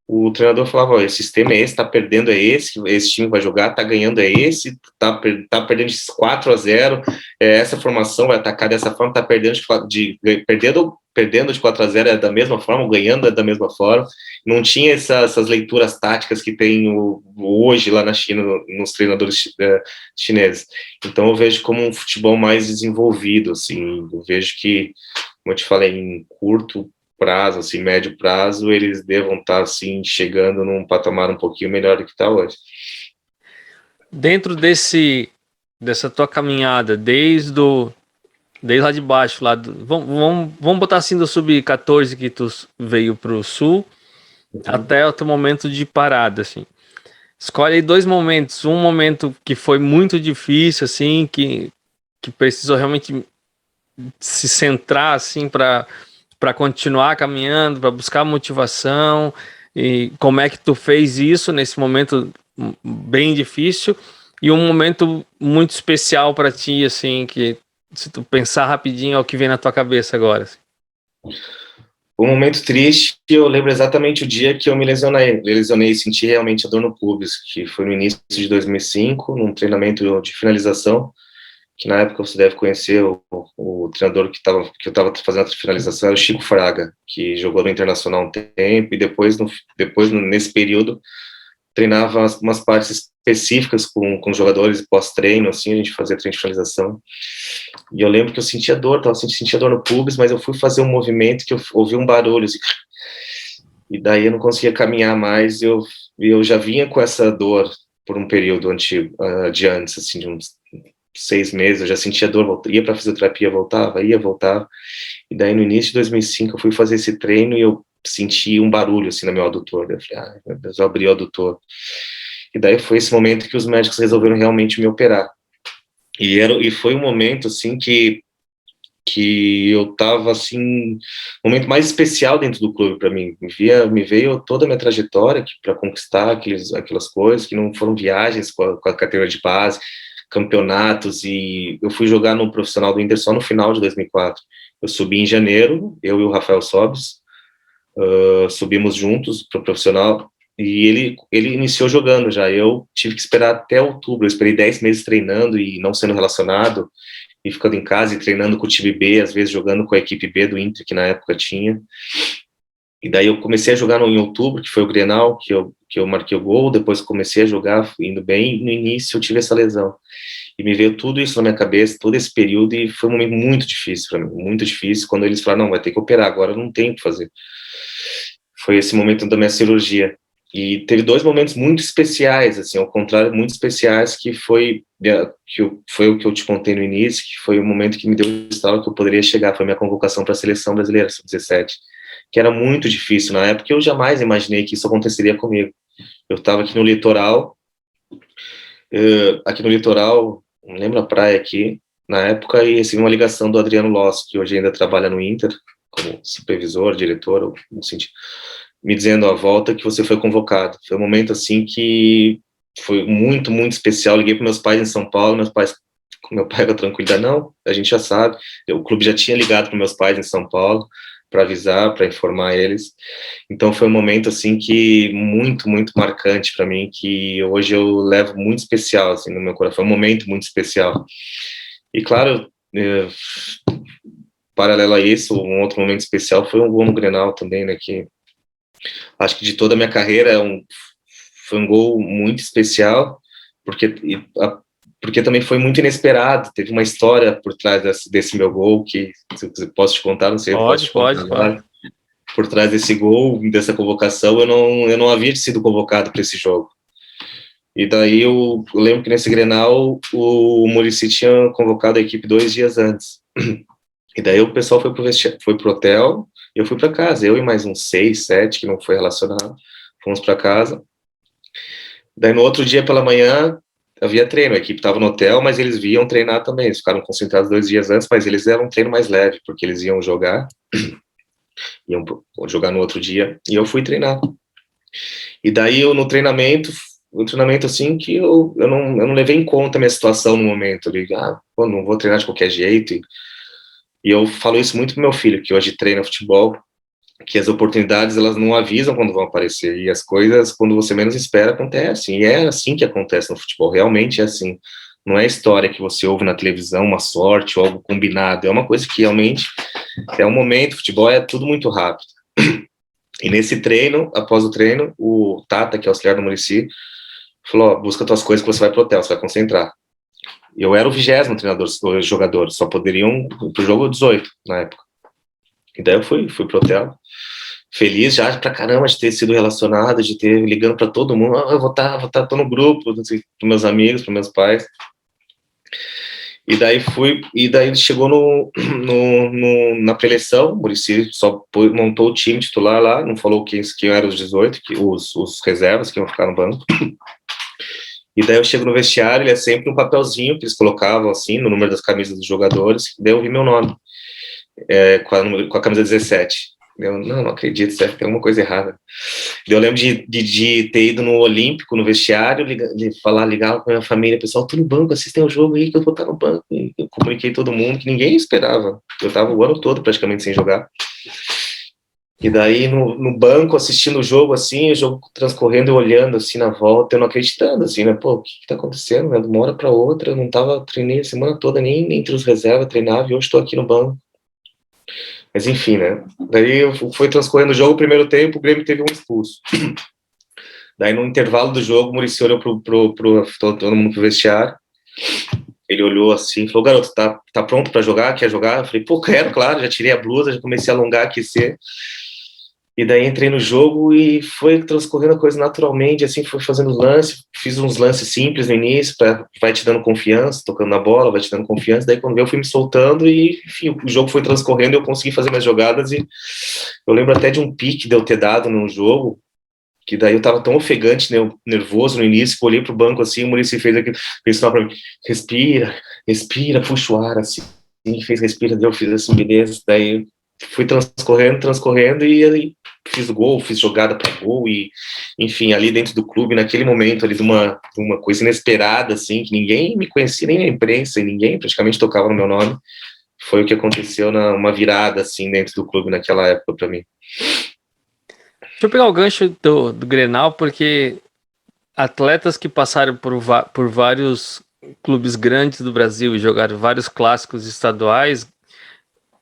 o treinador falava, esse sistema é esse, tá perdendo é esse time vai jogar, tá ganhando é esse, tá perdendo de 4-0, essa formação vai atacar dessa forma, tá perdendo de 4-0 é da mesma forma, ganhando é da mesma forma. Não tinha essas leituras táticas que tem hoje lá na China, nos treinadores chineses. Então eu vejo como um futebol mais desenvolvido, assim, eu vejo que, como eu te falei, em curto prazo, assim, médio prazo, eles devam estar, assim, chegando num patamar um pouquinho melhor do que está hoje. Dentro dessa tua caminhada, desde lá de baixo, vamos botar assim do sub-14 que tu veio pro sul, até o teu momento de parada, assim. Escolhe aí 2 momentos, um momento que foi muito difícil, assim, que precisou realmente se centrar, assim, para continuar caminhando, para buscar motivação, e como é que tu fez isso nesse momento bem difícil, e um momento muito especial para ti, assim, que se tu pensar rapidinho é o que vem na tua cabeça agora. Assim. Um momento triste, eu lembro exatamente o dia que eu me lesionei e senti realmente a dor no pubis, que foi no início de 2005, num treinamento de finalização, que na época você deve conhecer o treinador que eu estava fazendo a finalização, era o Chico Fraga, que jogou no Internacional um tempo, e depois nesse período, treinava umas partes específicas com jogadores pós-treino, assim, a gente fazia treino de finalização. E eu lembro que eu sentia dor, sentia dor no pubis, mas eu fui fazer um movimento que eu ouvi um barulho, assim, e daí eu não conseguia caminhar mais, e eu já vinha com essa dor por um período de antes, assim, de uns 6 meses, eu já sentia dor, ia para fisioterapia, voltava, e daí no início de 2005 eu fui fazer esse treino e eu senti um barulho, assim, no meu adutor, eu falei, meu Deus, eu abri o adutor, e daí foi esse momento que os médicos resolveram realmente me operar, e foi um momento, assim, que eu tava, assim, um momento mais especial dentro do clube para mim, me veio toda a minha trajetória para conquistar aquelas coisas, que não foram viagens com a categoria de base, campeonatos, e eu fui jogar no profissional do Inter só no final de 2004, eu subi em janeiro, eu e o Rafael Sobis, subimos juntos para o profissional, e ele iniciou jogando já, eu tive que esperar até outubro, eu esperei 10 meses treinando e não sendo relacionado, e ficando em casa e treinando com o time B, às vezes jogando com a equipe B do Inter, que na época tinha, e daí eu comecei a jogar em outubro, que foi o Grenal, que eu marquei o gol, depois comecei a jogar, indo bem, e no início eu tive essa lesão, e me veio tudo isso na minha cabeça, todo esse período, e foi um momento muito difícil para mim, muito difícil, quando eles falaram, não, vai ter que operar, agora não tem o que fazer. Foi esse momento da minha cirurgia, e teve 2 momentos muito especiais, assim, ao contrário, muito especiais, que foi o que eu te contei no início, que foi o momento que me deu o estalo que eu poderia chegar, foi minha convocação para a seleção brasileira, sub-17, que era muito difícil na época, eu jamais imaginei que isso aconteceria comigo. Eu estava aqui no litoral, não lembro a praia aqui, na época, e recebi uma ligação do Adriano Loss, que hoje ainda trabalha no Inter, como supervisor, diretor, me dizendo à volta que você foi convocado. Foi um momento, assim, que foi muito, muito especial. Liguei para meus pais em São Paulo, com meu pai com a tranquilidade, não, a gente já sabe, o clube já tinha ligado para meus pais em São Paulo, para avisar, para informar eles. Então foi um momento, assim, que muito, muito marcante para mim, que hoje eu levo muito especial, assim, no meu coração. Foi um momento muito especial. E, claro, paralelo a isso, um outro momento especial foi um gol no Grenal também, né, que acho que de toda a minha carreira foi um gol muito especial, porque também foi muito inesperado, teve uma história por trás desse meu gol, que se posso te contar, não sei, pode te contar agora. Por trás desse gol, dessa convocação, eu não havia sido convocado para esse jogo. E daí eu lembro que nesse Grenal o Muricy tinha convocado a equipe 2 dias antes. E daí o pessoal foi pro hotel, e eu fui para casa, eu e mais uns 6, 7 que não foi relacionado, fomos para casa. Daí no outro dia pela manhã havia treino, a equipe estava no hotel, mas eles iam treinar também, eles ficaram concentrados 2 dias antes, mas eles eram um treino mais leve, porque eles iam jogar no outro dia, e eu fui treinar. E daí eu no treinamento assim, que eu não levei em conta a minha situação no momento, não vou treinar de qualquer jeito, e eu falo isso muito pro meu filho, que hoje treina futebol, que as oportunidades, elas não avisam quando vão aparecer, e as coisas, quando você menos espera, acontecem, e é assim que acontece no futebol, realmente é assim, não é história que você ouve na televisão, uma sorte ou algo combinado, é uma coisa que realmente é um momento, futebol é tudo muito rápido. E nesse treino, após o treino, o Tata, que é o auxiliar do Muricy, falou, ó, busca tuas coisas que você vai pro hotel, você vai concentrar. Eu era o 20º treinador, jogador, só poderiam pro jogo 18 na época. E daí eu fui pro hotel, feliz já pra caramba de ter sido relacionado, de ter ligando pra todo mundo, eu vou estar, tô no grupo, assim, pros meus amigos, pros meus pais. E daí chegou na preleção, o Muricy só montou o time titular lá, não falou quem eram os 18, os reservas que iam ficar no banco. E daí eu chego no vestiário, ele é sempre um papelzinho que eles colocavam assim, no número das camisas dos jogadores, daí eu vi meu nome, com a camisa 17. Eu não acredito, certo, tem alguma coisa errada. Eu lembro de ter ido no Olímpico, no vestiário, ligar com a minha família, pessoal, tô no banco, assistem ao jogo aí, que eu vou estar no banco. E eu comuniquei todo mundo, que ninguém esperava. Eu estava o ano todo praticamente sem jogar. E daí no banco, assistindo o jogo, assim, o jogo transcorrendo e olhando, assim, na volta, eu não acreditando, assim, né, pô, o que tá acontecendo, né, de uma hora pra outra, eu não treinei a semana toda, nem entre os reservas, treinava, e hoje tô aqui no banco. Mas enfim, né? Daí foi transcorrendo o jogo, o primeiro tempo, o Grêmio teve um expulso. Daí no intervalo do jogo, o Muricy olhou todo mundo pro vestiário. Ele olhou assim e falou, garoto, tá pronto pra jogar? Quer jogar? Eu falei, pô, quero, claro, já tirei a blusa, já comecei a alongar, aquecer. E daí entrei no jogo e foi transcorrendo a coisa naturalmente, assim, foi fazendo lance, fiz uns lances simples no início, vai te dando confiança, tocando na bola, vai te dando confiança, daí quando eu fui me soltando e, enfim, o jogo foi transcorrendo e eu consegui fazer minhas jogadas e eu lembro até de um pique de eu ter dado num jogo, que daí eu tava tão ofegante, né, nervoso no início, que eu olhei pro banco assim, o Muricy fez aquilo, fez sinal pra mim, respira, puxa o ar, assim, fez respira, daí eu fiz assim, beleza, daí fui transcorrendo e aí fiz gol, fiz jogada para gol e, enfim, ali dentro do clube, naquele momento ali de uma coisa inesperada, assim, que ninguém me conhecia, nem na imprensa, e ninguém praticamente tocava no meu nome, foi o que aconteceu uma virada, assim, dentro do clube naquela época para mim. Deixa eu pegar o gancho do Grenal, porque atletas que passaram por vários clubes grandes do Brasil e jogaram vários clássicos estaduais,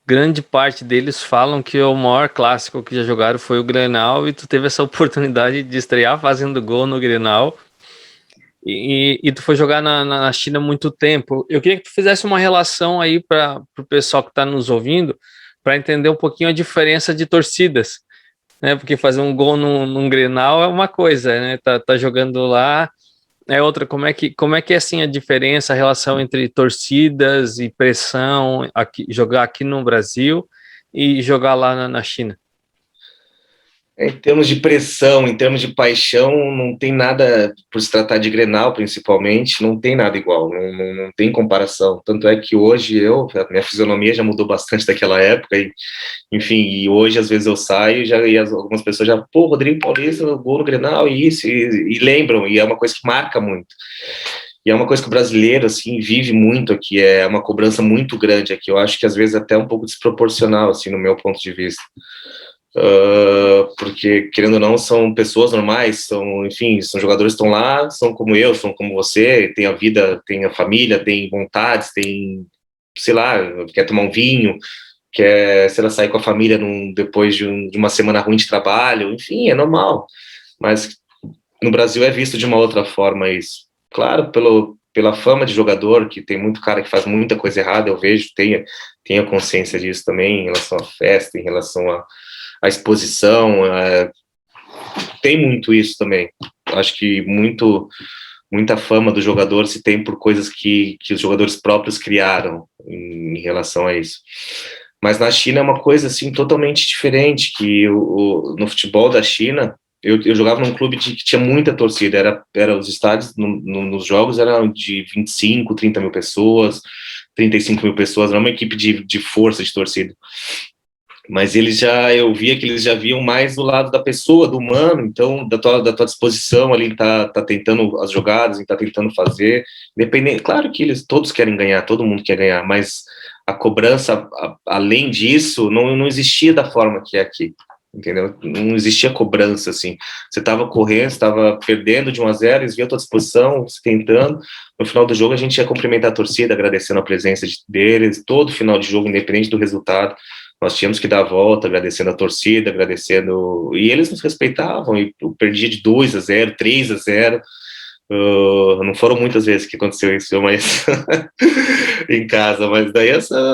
grande parte deles falam que o maior clássico que já jogaram foi o Grenal, e tu teve essa oportunidade de estrear fazendo gol no Grenal, e tu foi jogar na China há muito tempo. Eu queria que tu fizesse uma relação aí para o pessoal que está nos ouvindo, para entender um pouquinho a diferença de torcidas, né? Porque fazer um gol num Grenal é uma coisa, né? Tá jogando lá é outra. Como é que é assim a diferença, a relação entre torcidas e pressão, jogar aqui no Brasil e jogar lá na China? Em termos de pressão, em termos de paixão, não tem nada, por se tratar de Grenal principalmente, não tem nada igual, não tem comparação. Tanto é que hoje a minha fisionomia já mudou bastante daquela época, e, enfim, e hoje às vezes eu saio e algumas pessoas já, pô, Rodrigo Paulista, gol no Grenal, e isso, e lembram, e é uma coisa que marca muito. E é uma coisa que o brasileiro, assim, vive muito aqui, é uma cobrança muito grande aqui, eu acho que às vezes até um pouco desproporcional, assim, no meu ponto de vista. Porque, querendo ou não, são pessoas normais, enfim, são jogadores que estão lá, são como eu, são como você, tem a vida, tem a família, tem vontades, tem, sei lá, quer tomar um vinho, quer, sei lá, sair com a família depois de uma semana ruim de trabalho, enfim, é normal. Mas no Brasil é visto de uma outra forma isso. Claro, pela fama de jogador, que tem muito cara que faz muita coisa errada, eu vejo, tenho consciência disso também, em relação à festa, em relação a exposição, tem muito isso também. Acho que muita fama do jogador se tem por coisas que os jogadores próprios criaram em relação a isso. Mas na China é uma coisa assim totalmente diferente, que no futebol da China, eu jogava num clube que tinha muita torcida, era os estádios nos jogos eram de 25, 30 mil pessoas, 35 mil pessoas, era uma equipe de força de torcida. Mas eu via que eles já viam mais do lado da pessoa, do humano, então da tua disposição ali, tá tentando as jogadas, tá tentando fazer, independente, claro que eles todos querem ganhar, todo mundo quer ganhar, mas a cobrança, além disso, não existia da forma que é aqui. entendeu? Não existia cobrança, assim. Você estava correndo, você estava perdendo de 1-0, eles viam a tua disposição, você tentando. No final do jogo, a gente ia cumprimentar a torcida, agradecendo a presença deles, todo final de jogo, independente do resultado. Nós tínhamos que dar a volta, agradecendo a torcida, agradecendo... E eles nos respeitavam, e eu perdia de 2-0, 3-0. Não foram muitas vezes que aconteceu isso, mas em casa, mas daí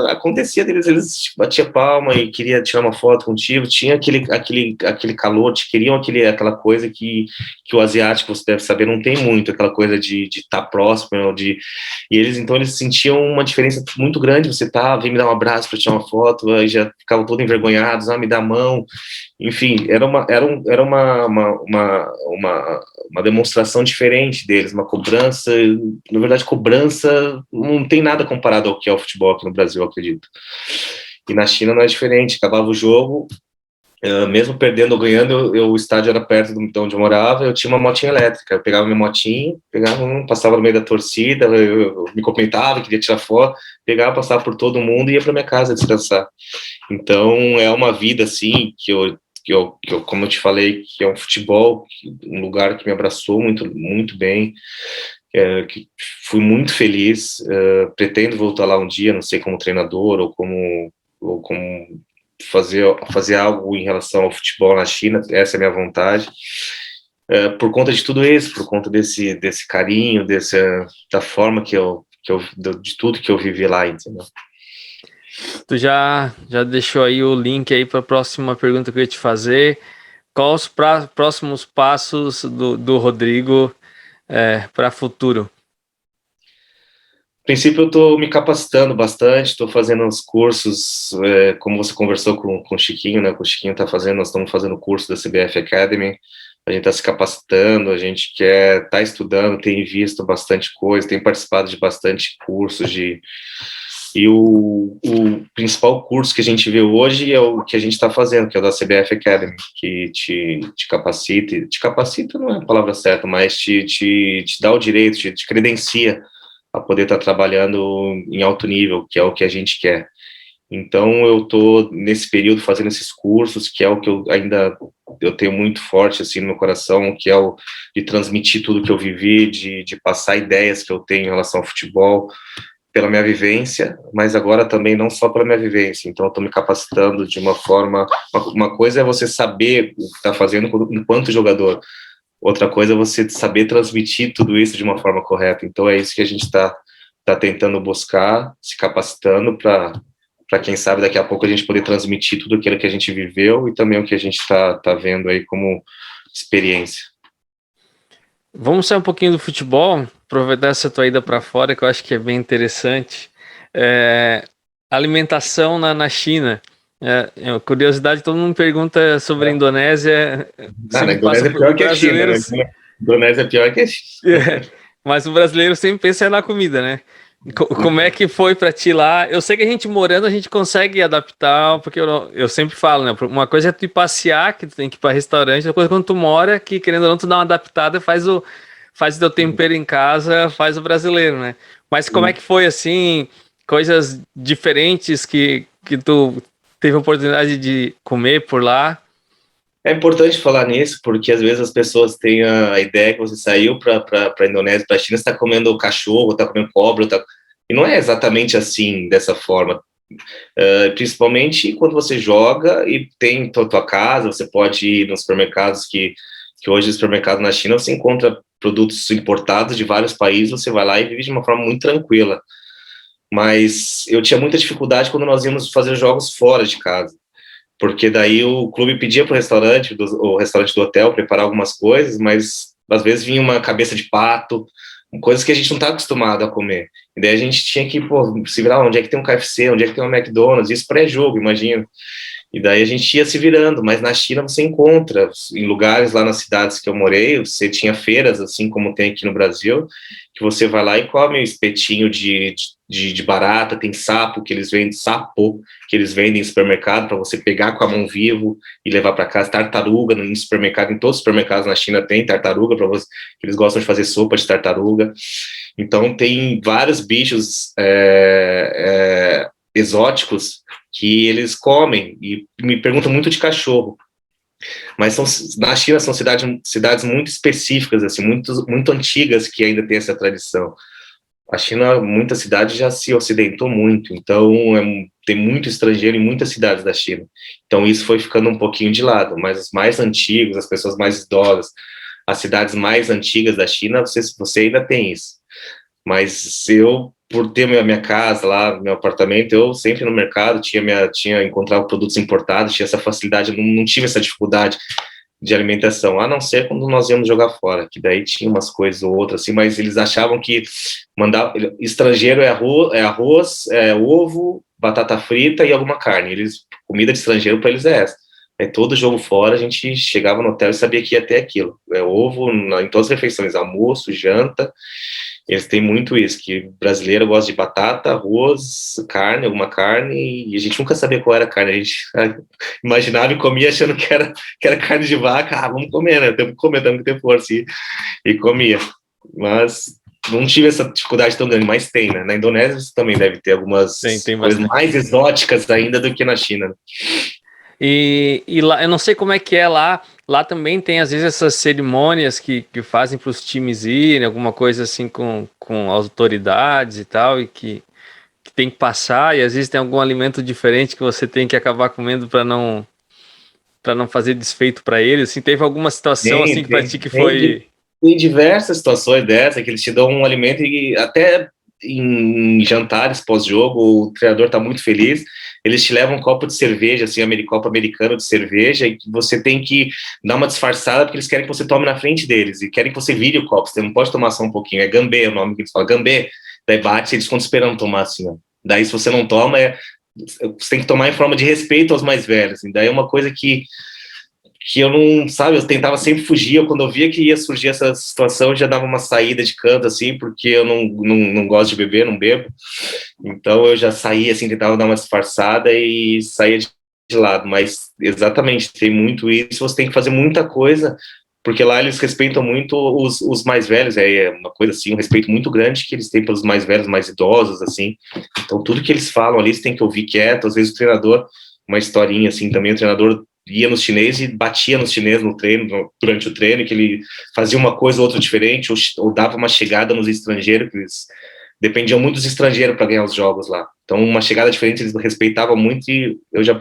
acontecia deles, eles batiam palma e queria tirar uma foto contigo, tinha aquele calor, queriam aquela coisa que o asiático, você deve saber, não tem muito, aquela coisa de estar próximo, e eles, então, eles sentiam uma diferença muito grande, você vem me dar um abraço para tirar uma foto, aí já ficavam todos envergonhados, me dá a mão, enfim, era uma demonstração diferente deles, uma cobrança, na verdade, cobrança não tem nada comparado ao que é o futebol aqui no Brasil, eu acredito. E na China não é diferente, acabava o jogo, mesmo perdendo ou ganhando, o estádio era perto de onde eu morava, eu tinha uma motinha elétrica, eu pegava minha motinha, passava no meio da torcida, eu me cumprimentava, queria tirar foto, pegava, passava por todo mundo e ia para minha casa descansar. Então, é uma vida, assim, que eu, como eu te falei, que é um futebol, um lugar que me abraçou muito, muito bem, que fui muito feliz, pretendo voltar lá um dia, não sei, como treinador ou como fazer algo em relação ao futebol na China, essa é a minha vontade, por conta de tudo isso, por conta desse carinho, da forma de tudo que eu vivi lá, entendeu? Tu já deixou aí o link aí para a próxima pergunta que eu ia te fazer. Quais os próximos passos do Rodrigo para futuro? A princípio, eu estou me capacitando bastante, estou fazendo os cursos, como você conversou com o Chiquinho, né? Com o Chiquinho está fazendo, nós estamos fazendo o curso da CBF Academy, a gente está se capacitando, a gente está estudando, tem visto bastante coisa, tem participado de bastante cursos e o principal curso que a gente vê hoje é o que a gente está fazendo, que é o da CBF Academy, que te capacita não é a palavra certa, mas te dá o direito, te credencia a poder estar trabalhando em alto nível, que é o que a gente quer. Então, eu estou nesse período fazendo esses cursos, que é o que eu tenho muito forte assim no meu coração, que é o de transmitir tudo que eu vivi, de passar ideias que eu tenho em relação ao futebol, pela minha vivência, mas agora também não só pela minha vivência. Então, eu estou me capacitando de uma forma... Uma coisa é você saber o que está fazendo enquanto jogador, outra coisa é você saber transmitir tudo isso de uma forma correta. Então, é isso que a gente está tentando buscar, se capacitando para quem sabe, daqui a pouco a gente poder transmitir tudo aquilo que a gente viveu e também o que a gente está vendo aí como experiência. Vamos sair um pouquinho do futebol, aproveitar essa tua ida para fora, que eu acho que é bem interessante. Alimentação na China. Curiosidade, todo mundo pergunta sobre a Indonésia. Na Indonésia é pior que a China, né? Indonésia é pior que a China. Mas o brasileiro sempre pensa na comida, né? Como é que foi para ti lá? Eu sei que a gente morando, a gente consegue adaptar, porque eu sempre falo, né? Uma coisa é tu ir passear, que tu tem que ir para restaurante, outra coisa é quando tu mora, que querendo ou não, tu dá uma adaptada, faz o teu tempero em casa, faz o brasileiro, né? Mas como é que foi, assim, coisas diferentes que tu teve a oportunidade de comer por lá? É importante falar nisso, porque às vezes as pessoas têm a ideia que você saiu para a Indonésia, para a China, você está comendo cachorro, está comendo cobra, e não é exatamente assim, dessa forma. Principalmente quando você joga e tem tua casa, você pode ir nos supermercados, que hoje, no supermercado na China, você encontra produtos importados de vários países, você vai lá e vive de uma forma muito tranquila. Mas eu tinha muita dificuldade quando nós íamos fazer jogos fora de casa, porque daí o clube pedia para o restaurante do hotel preparar algumas coisas, mas às vezes vinha uma cabeça de pato, coisas que a gente não está acostumado a comer. E daí a gente tinha que se virar, onde é que tem um KFC, onde é que tem um McDonald's, isso pré-jogo, imagina. E daí a gente ia se virando, mas na China você encontra, em lugares lá nas cidades que eu morei, você tinha feiras, assim como tem aqui no Brasil, que você vai lá e come espetinho de barata, tem sapo que eles vendem em supermercado para você pegar com a mão vivo e levar para casa, tartaruga no supermercado, em todos os supermercados na China tem tartaruga, para você, que eles gostam de fazer sopa de tartaruga. Então tem vários bichos exóticos que eles comem, e me perguntam muito de cachorro. Mas na China são cidades muito específicas, assim, muito antigas que ainda tem essa tradição. A China, muita cidade já se ocidentou muito, então tem muito estrangeiro em muitas cidades da China. Então isso foi ficando um pouquinho de lado, mas os mais antigos, as pessoas mais idosas, as cidades mais antigas da China, você ainda tem isso. Mas eu, por ter minha casa lá, meu apartamento, eu sempre no mercado encontrava produtos importados, tinha essa facilidade, não tive essa dificuldade de alimentação, a não ser quando nós íamos jogar fora, que daí tinha umas coisas ou outras assim, mas eles achavam que estrangeiro é arroz, é ovo, batata frita e alguma carne. Comida de estrangeiro para eles é essa. Todo jogo fora, a gente chegava no hotel e sabia que ia ter aquilo. Ovo em todas as refeições, almoço, janta. Eles têm muito isso, que brasileiro gosta de batata, arroz, carne, alguma carne, e a gente nunca sabia qual era a carne. A gente imaginava e comia achando que era carne de vaca. Vamos comer, né? Temos que ter força. E comia. Mas não tive essa dificuldade tão grande, mas tem, né? Na Indonésia você também deve ter algumas coisas mais exóticas ainda do que na China. E lá, eu não sei como é que é lá. Lá também tem, às vezes, essas cerimônias que fazem para os times irem, alguma coisa assim com autoridades e tal, e que tem que passar, e às vezes tem algum alimento diferente que você tem que acabar comendo para não fazer desfeito para eles. Assim, teve alguma situação assim que para ti que foi... Tem diversas situações dessa, que eles te dão um alimento e até em jantares pós-jogo, o treinador está muito feliz, eles te levam um copo de cerveja, assim, copo americano de cerveja, e você tem que dar uma disfarçada, porque eles querem que você tome na frente deles, e querem que você vire o copo, você não pode tomar só um pouquinho, é gambê o nome que eles falam, gambê, daí bate, eles ficam esperando tomar assim, ó. Daí se você não toma, você tem que tomar em forma de respeito aos mais velhos, e daí é uma coisa que eu não, sabe, eu tentava sempre fugir, quando eu via que ia surgir essa situação, eu já dava uma saída de canto, assim, porque eu não gosto de beber, não bebo, então eu já saía, assim, tentava dar uma disfarçada e saía de lado, mas exatamente, tem muito isso, você tem que fazer muita coisa, porque lá eles respeitam muito os mais velhos, é uma coisa assim, um respeito muito grande que eles têm pelos mais velhos, mais idosos, assim, então tudo que eles falam ali, você tem que ouvir quieto, às vezes o treinador, uma historinha assim, também o treinador ia nos chineses e batia nos chineses no treino, durante o treino, que ele fazia uma coisa ou outra diferente, ou dava uma chegada nos estrangeiros, que eles dependiam muito dos estrangeiros para ganhar os jogos lá. Então, uma chegada diferente, eles respeitavam muito, e eu já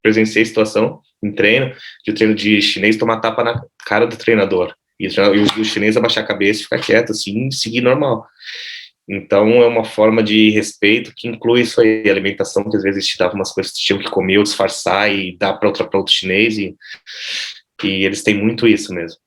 presenciei situação em treino, de o treino de chinês tomar tapa na cara do treinador, e o chinês abaixar a cabeça e ficar quieto, assim, e seguir normal. Então, é uma forma de respeito que inclui isso aí, alimentação, que às vezes te dava umas coisas que tinham que comer ou disfarçar e dar para outro chinês, e eles têm muito isso mesmo.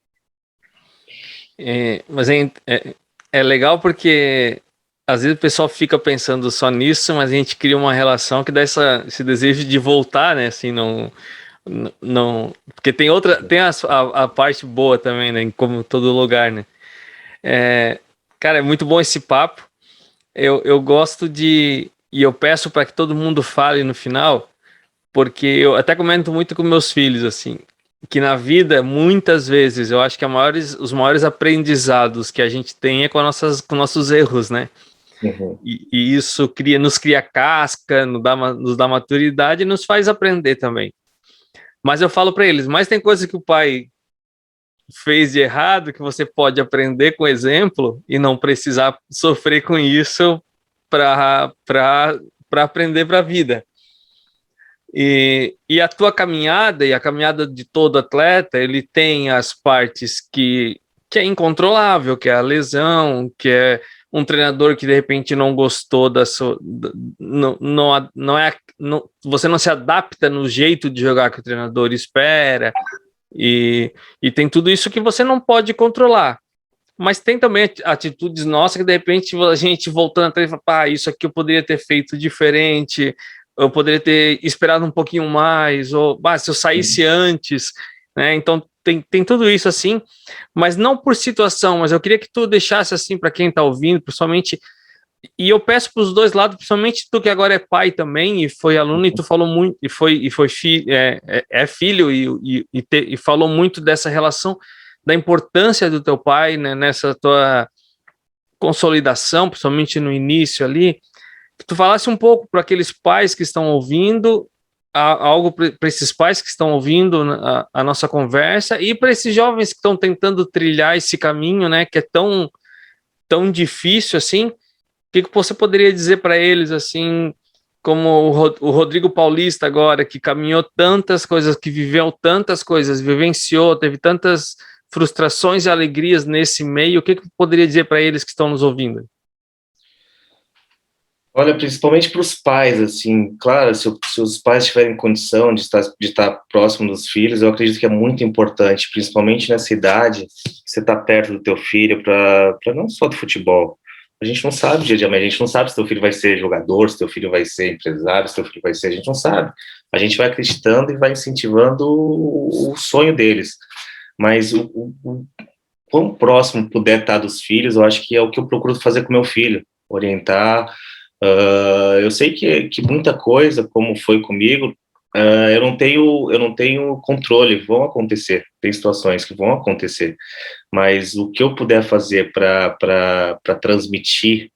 Mas é legal porque às vezes o pessoal fica pensando só nisso, mas a gente cria uma relação que dá esse desejo de voltar, né? Assim, não, porque tem a parte boa também, né? Como todo lugar, né? Cara, é muito bom esse papo. Eu gosto e eu peço para que todo mundo fale no final, porque eu até comento muito com meus filhos, assim, que na vida, muitas vezes, eu acho que os maiores aprendizados que a gente tem é com nossos erros, né? Uhum. E isso nos cria casca, nos dá maturidade e nos faz aprender também. Mas eu falo para eles, mas tem coisa que o pai fez de errado que você pode aprender com exemplo e não precisar sofrer com isso para aprender para a vida. E a tua caminhada e a caminhada de todo atleta, ele tem as partes que é incontrolável, que é a lesão, que é um treinador que de repente não gostou da sua, você não se adapta no jeito de jogar que o treinador espera, e tem tudo isso que você não pode controlar. Mas tem também atitudes nossas que de repente a gente voltando atrás e fala, isso aqui eu poderia ter feito diferente, eu poderia ter esperado um pouquinho mais, ou se eu saísse antes, né? Então tem tudo isso assim, mas não por situação, mas eu queria que tu deixasse assim para quem está ouvindo, principalmente, e eu peço para os dois lados, principalmente tu que agora é pai também e foi aluno, e tu falou muito, e foi filho, filho e falou muito dessa relação, da importância do teu pai, né, nessa tua consolidação, principalmente no início ali, que tu falasse um pouco para aqueles pais que estão ouvindo algo para esses pais que estão ouvindo a nossa conversa e para esses jovens que estão tentando trilhar esse caminho, né, que é tão difícil assim? O que você poderia dizer para eles, assim, como o Rodrigo Paulista agora, que caminhou tantas coisas, que viveu tantas coisas, vivenciou, teve tantas frustrações e alegrias nesse meio, o que poderia dizer para eles que estão nos ouvindo? Olha, principalmente para os pais, assim, claro, se os pais tiverem condição de estar próximo dos filhos, eu acredito que é muito importante, principalmente nessa idade, você estar perto do teu filho para não só do futebol. A gente não sabe dia de amanhã, a gente não sabe se teu filho vai ser jogador, se teu filho vai ser empresário, se teu filho vai ser, a gente não sabe. A gente vai acreditando e vai incentivando o sonho deles. Mas o quão próximo puder estar dos filhos, eu acho que é o que eu procuro fazer com meu filho, orientar. Eu sei que muita coisa, como foi comigo, eu não tenho controle, vão acontecer, tem situações que vão acontecer, mas o que eu puder fazer para transmitir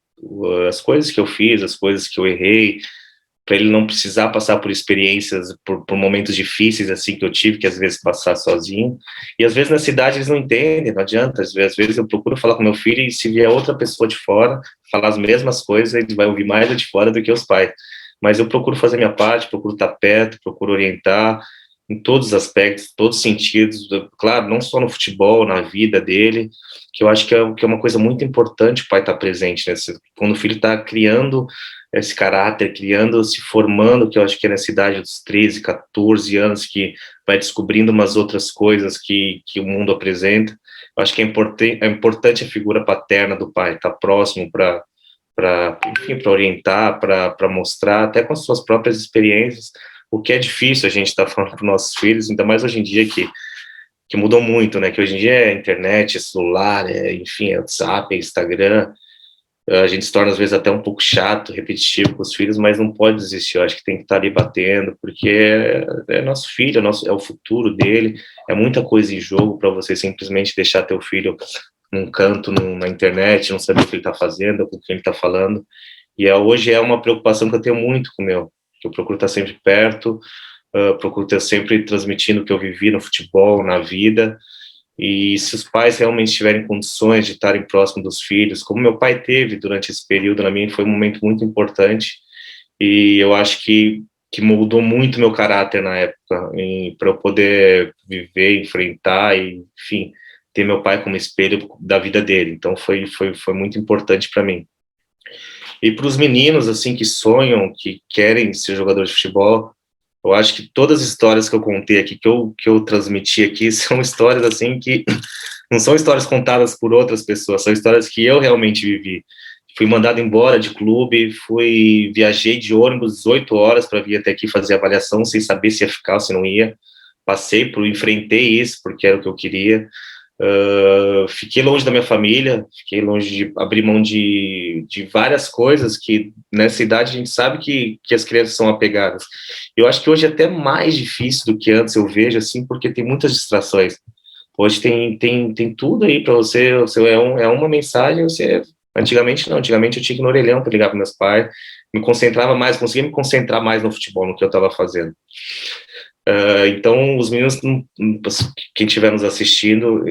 as coisas que eu fiz, as coisas que eu errei, para ele não precisar passar por experiências, por momentos difíceis assim que eu tive que às vezes passar sozinho, e às vezes na cidade eles não entendem, não adianta, às vezes eu procuro falar com meu filho e se vier outra pessoa de fora falar as mesmas coisas, ele vai ouvir mais de fora do que os pais, mas eu procuro fazer minha parte, procuro estar perto, procuro orientar em todos os aspectos, todos os sentidos, claro, não só no futebol, na vida dele, que eu acho que é uma coisa muito importante o pai estar presente, né? Quando o filho está criando esse caráter, criando, se formando, que eu acho que é nessa idade dos 13, 14 anos, que vai descobrindo umas outras coisas que o mundo apresenta. Eu acho que é importante a figura paterna do pai, estar próximo enfim, para orientar, para mostrar, até com as suas próprias experiências, o que é difícil a gente estar falando para os nossos filhos, ainda mais hoje em dia que mudou muito, né? Que hoje em dia é internet, é celular, enfim, é WhatsApp, é Instagram. A gente se torna, às vezes, até um pouco chato, repetitivo com os filhos, mas não pode desistir. Eu acho que tem que estar ali batendo, porque é nosso filho, é o futuro dele. É muita coisa em jogo para você simplesmente deixar teu filho num canto, na internet, não saber o que ele está fazendo, com quem ele está falando. E hoje é uma preocupação que eu tenho muito com o meu, que eu procuro estar sempre perto, procuro estar sempre transmitindo o que eu vivi no futebol, na vida. E se os pais realmente tiverem condições de estarem próximo dos filhos, como meu pai teve durante esse período, na minha foi um momento muito importante, e eu acho que moldou muito meu caráter na época, para eu poder viver, enfrentar e, enfim, ter meu pai como espelho da vida dele. Então foi muito importante para mim. E para os meninos, assim, que sonham, que querem ser jogadores de futebol, eu acho que todas as histórias que eu contei aqui, que eu transmiti aqui, são histórias, assim, que não são histórias contadas por outras pessoas, são histórias que eu realmente vivi. Fui mandado embora de clube, viajei de ônibus 18 horas para vir até aqui fazer avaliação, sem saber se ia ficar ou se não ia. Enfrentei isso, porque era o que eu queria. Fiquei longe da minha família, fiquei longe de abrir mão de várias coisas que nessa idade a gente sabe que as crianças são apegadas. Eu acho que hoje é até mais difícil do que antes, eu vejo, assim, porque tem muitas distrações. Hoje tem tudo aí para você é uma mensagem, antigamente não, antigamente eu tinha que ir no orelhão para ligar para meus pais, me concentrava mais, conseguia me concentrar mais no futebol, no que eu estava fazendo. Então, os meninos, quem estiver nos assistindo,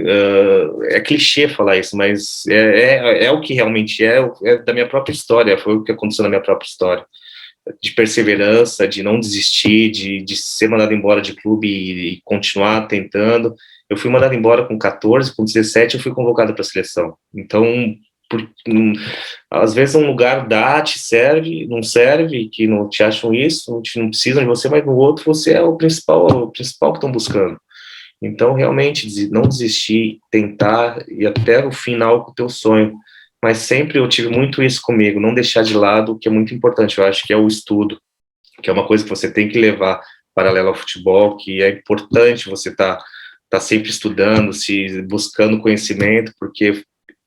é clichê falar isso, mas é o que realmente é da minha própria história, foi o que aconteceu na minha própria história, de perseverança, de não desistir, de ser mandado embora de clube e continuar tentando. Eu fui mandado embora com 14, com 17 eu fui convocado para a seleção. Então, por, às vezes um lugar te serve, não serve, que não te acham isso, não precisam de você, mas no outro você é o principal que estão buscando. Então, realmente, não desistir, tentar e até o final com o teu sonho. Mas sempre eu tive muito isso comigo, não deixar de lado o que é muito importante, eu acho que é o estudo, que é uma coisa que você tem que levar paralelo ao futebol, que é importante você tá sempre estudando, se buscando conhecimento, porque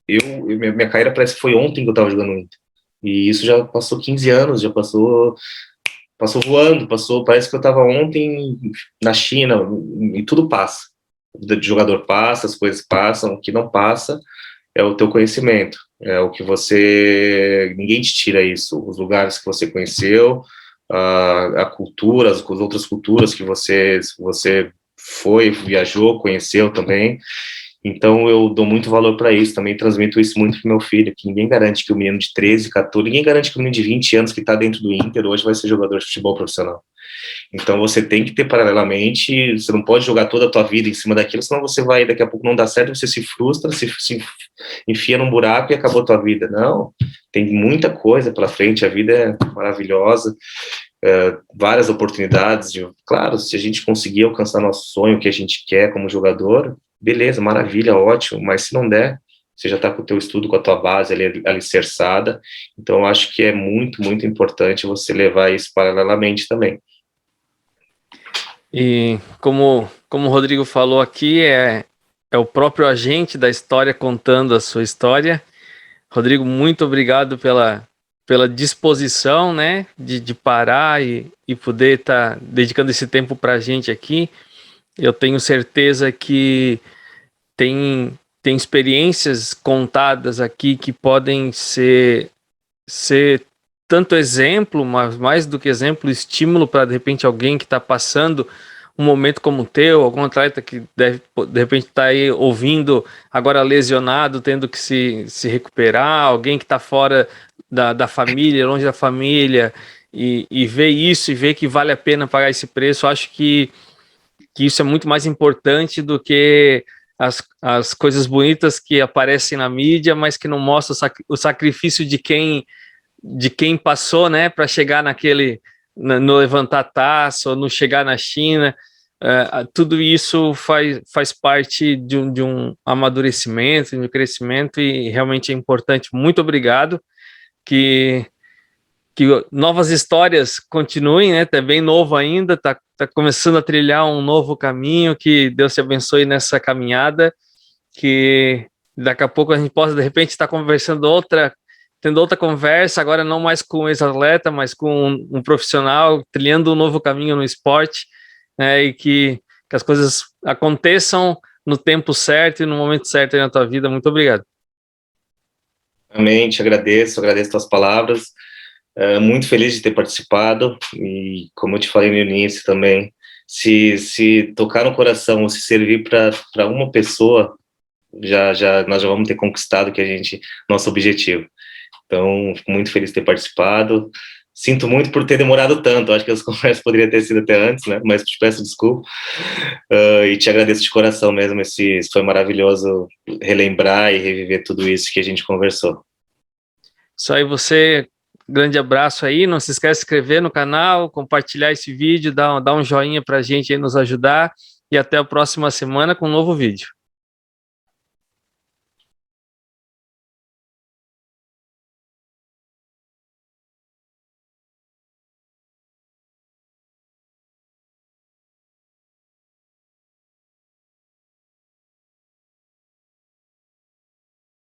minha carreira parece que foi ontem que eu estava jogando Inter. E isso já passou 15 anos, já passou voando, parece que eu estava ontem na China, e tudo passa. A vida de jogador passa, as coisas passam, o que não passa é o teu conhecimento, é o que ninguém te tira isso, os lugares que você conheceu, a cultura, as outras culturas que você foi, viajou, conheceu também. Então eu dou muito valor para isso, também transmito isso muito pro meu filho, que ninguém garante que o menino de 13, 14, ninguém garante que o menino de 20 anos que está dentro do Inter hoje vai ser jogador de futebol profissional. Então você tem que ter paralelamente, você não pode jogar toda a tua vida em cima daquilo, senão você vai, daqui a pouco não dá certo, você se frustra, se enfia num buraco e acabou a tua vida. Não, tem muita coisa pela frente, a vida é maravilhosa, várias oportunidades, claro, se a gente conseguir alcançar nosso sonho, que a gente quer como jogador, beleza, maravilha, ótimo, mas se não der, você já está com o teu estudo, com a tua base ali alicerçada, então eu acho que é muito, muito importante você levar isso paralelamente também. E como o Rodrigo falou aqui, é o próprio agente da história contando a sua história. Rodrigo, muito obrigado pela disposição, né, de parar e poder estar dedicando esse tempo para a gente aqui. Eu tenho certeza que tem experiências contadas aqui que podem ser tanto exemplo, mas mais do que exemplo, estímulo para, de repente, alguém que está passando um momento como o teu, algum atleta que deve, de repente, está aí ouvindo, agora lesionado, tendo que se recuperar, alguém que está fora da família, longe da família, e ver isso, e ver que vale a pena pagar esse preço. Eu acho que isso é muito mais importante do que as coisas bonitas que aparecem na mídia, mas que não mostram o sacrifício de quem passou, né, para chegar no levantar taça, ou no chegar na China. Tudo isso faz parte de um amadurecimento, de um crescimento, e realmente é importante. Muito obrigado, que novas histórias continuem, né? Tá bem novo ainda, tá começando a trilhar um novo caminho, que Deus te abençoe nessa caminhada, que daqui a pouco a gente possa, de repente, estar tendo outra conversa, agora não mais com um ex-atleta, mas com um profissional, trilhando um novo caminho no esporte, né? E que as coisas aconteçam no tempo certo e no momento certo aí na tua vida. Muito obrigado. Amém, te agradeço tuas palavras. Muito feliz de ter participado, e como eu te falei no início também, se tocar no coração ou se servir para uma pessoa, nós já vamos ter conquistado nosso objetivo. Então, fico muito feliz de ter participado. Sinto muito por ter demorado tanto, acho que as conversas poderiam ter sido até antes, né? Mas te peço desculpa, e te agradeço de coração mesmo. Foi maravilhoso relembrar e reviver tudo isso que a gente conversou. Isso aí, você, grande abraço aí, não se esquece de se inscrever no canal, compartilhar esse vídeo, dar um joinha pra gente aí, nos ajudar, e até a próxima semana com um novo vídeo.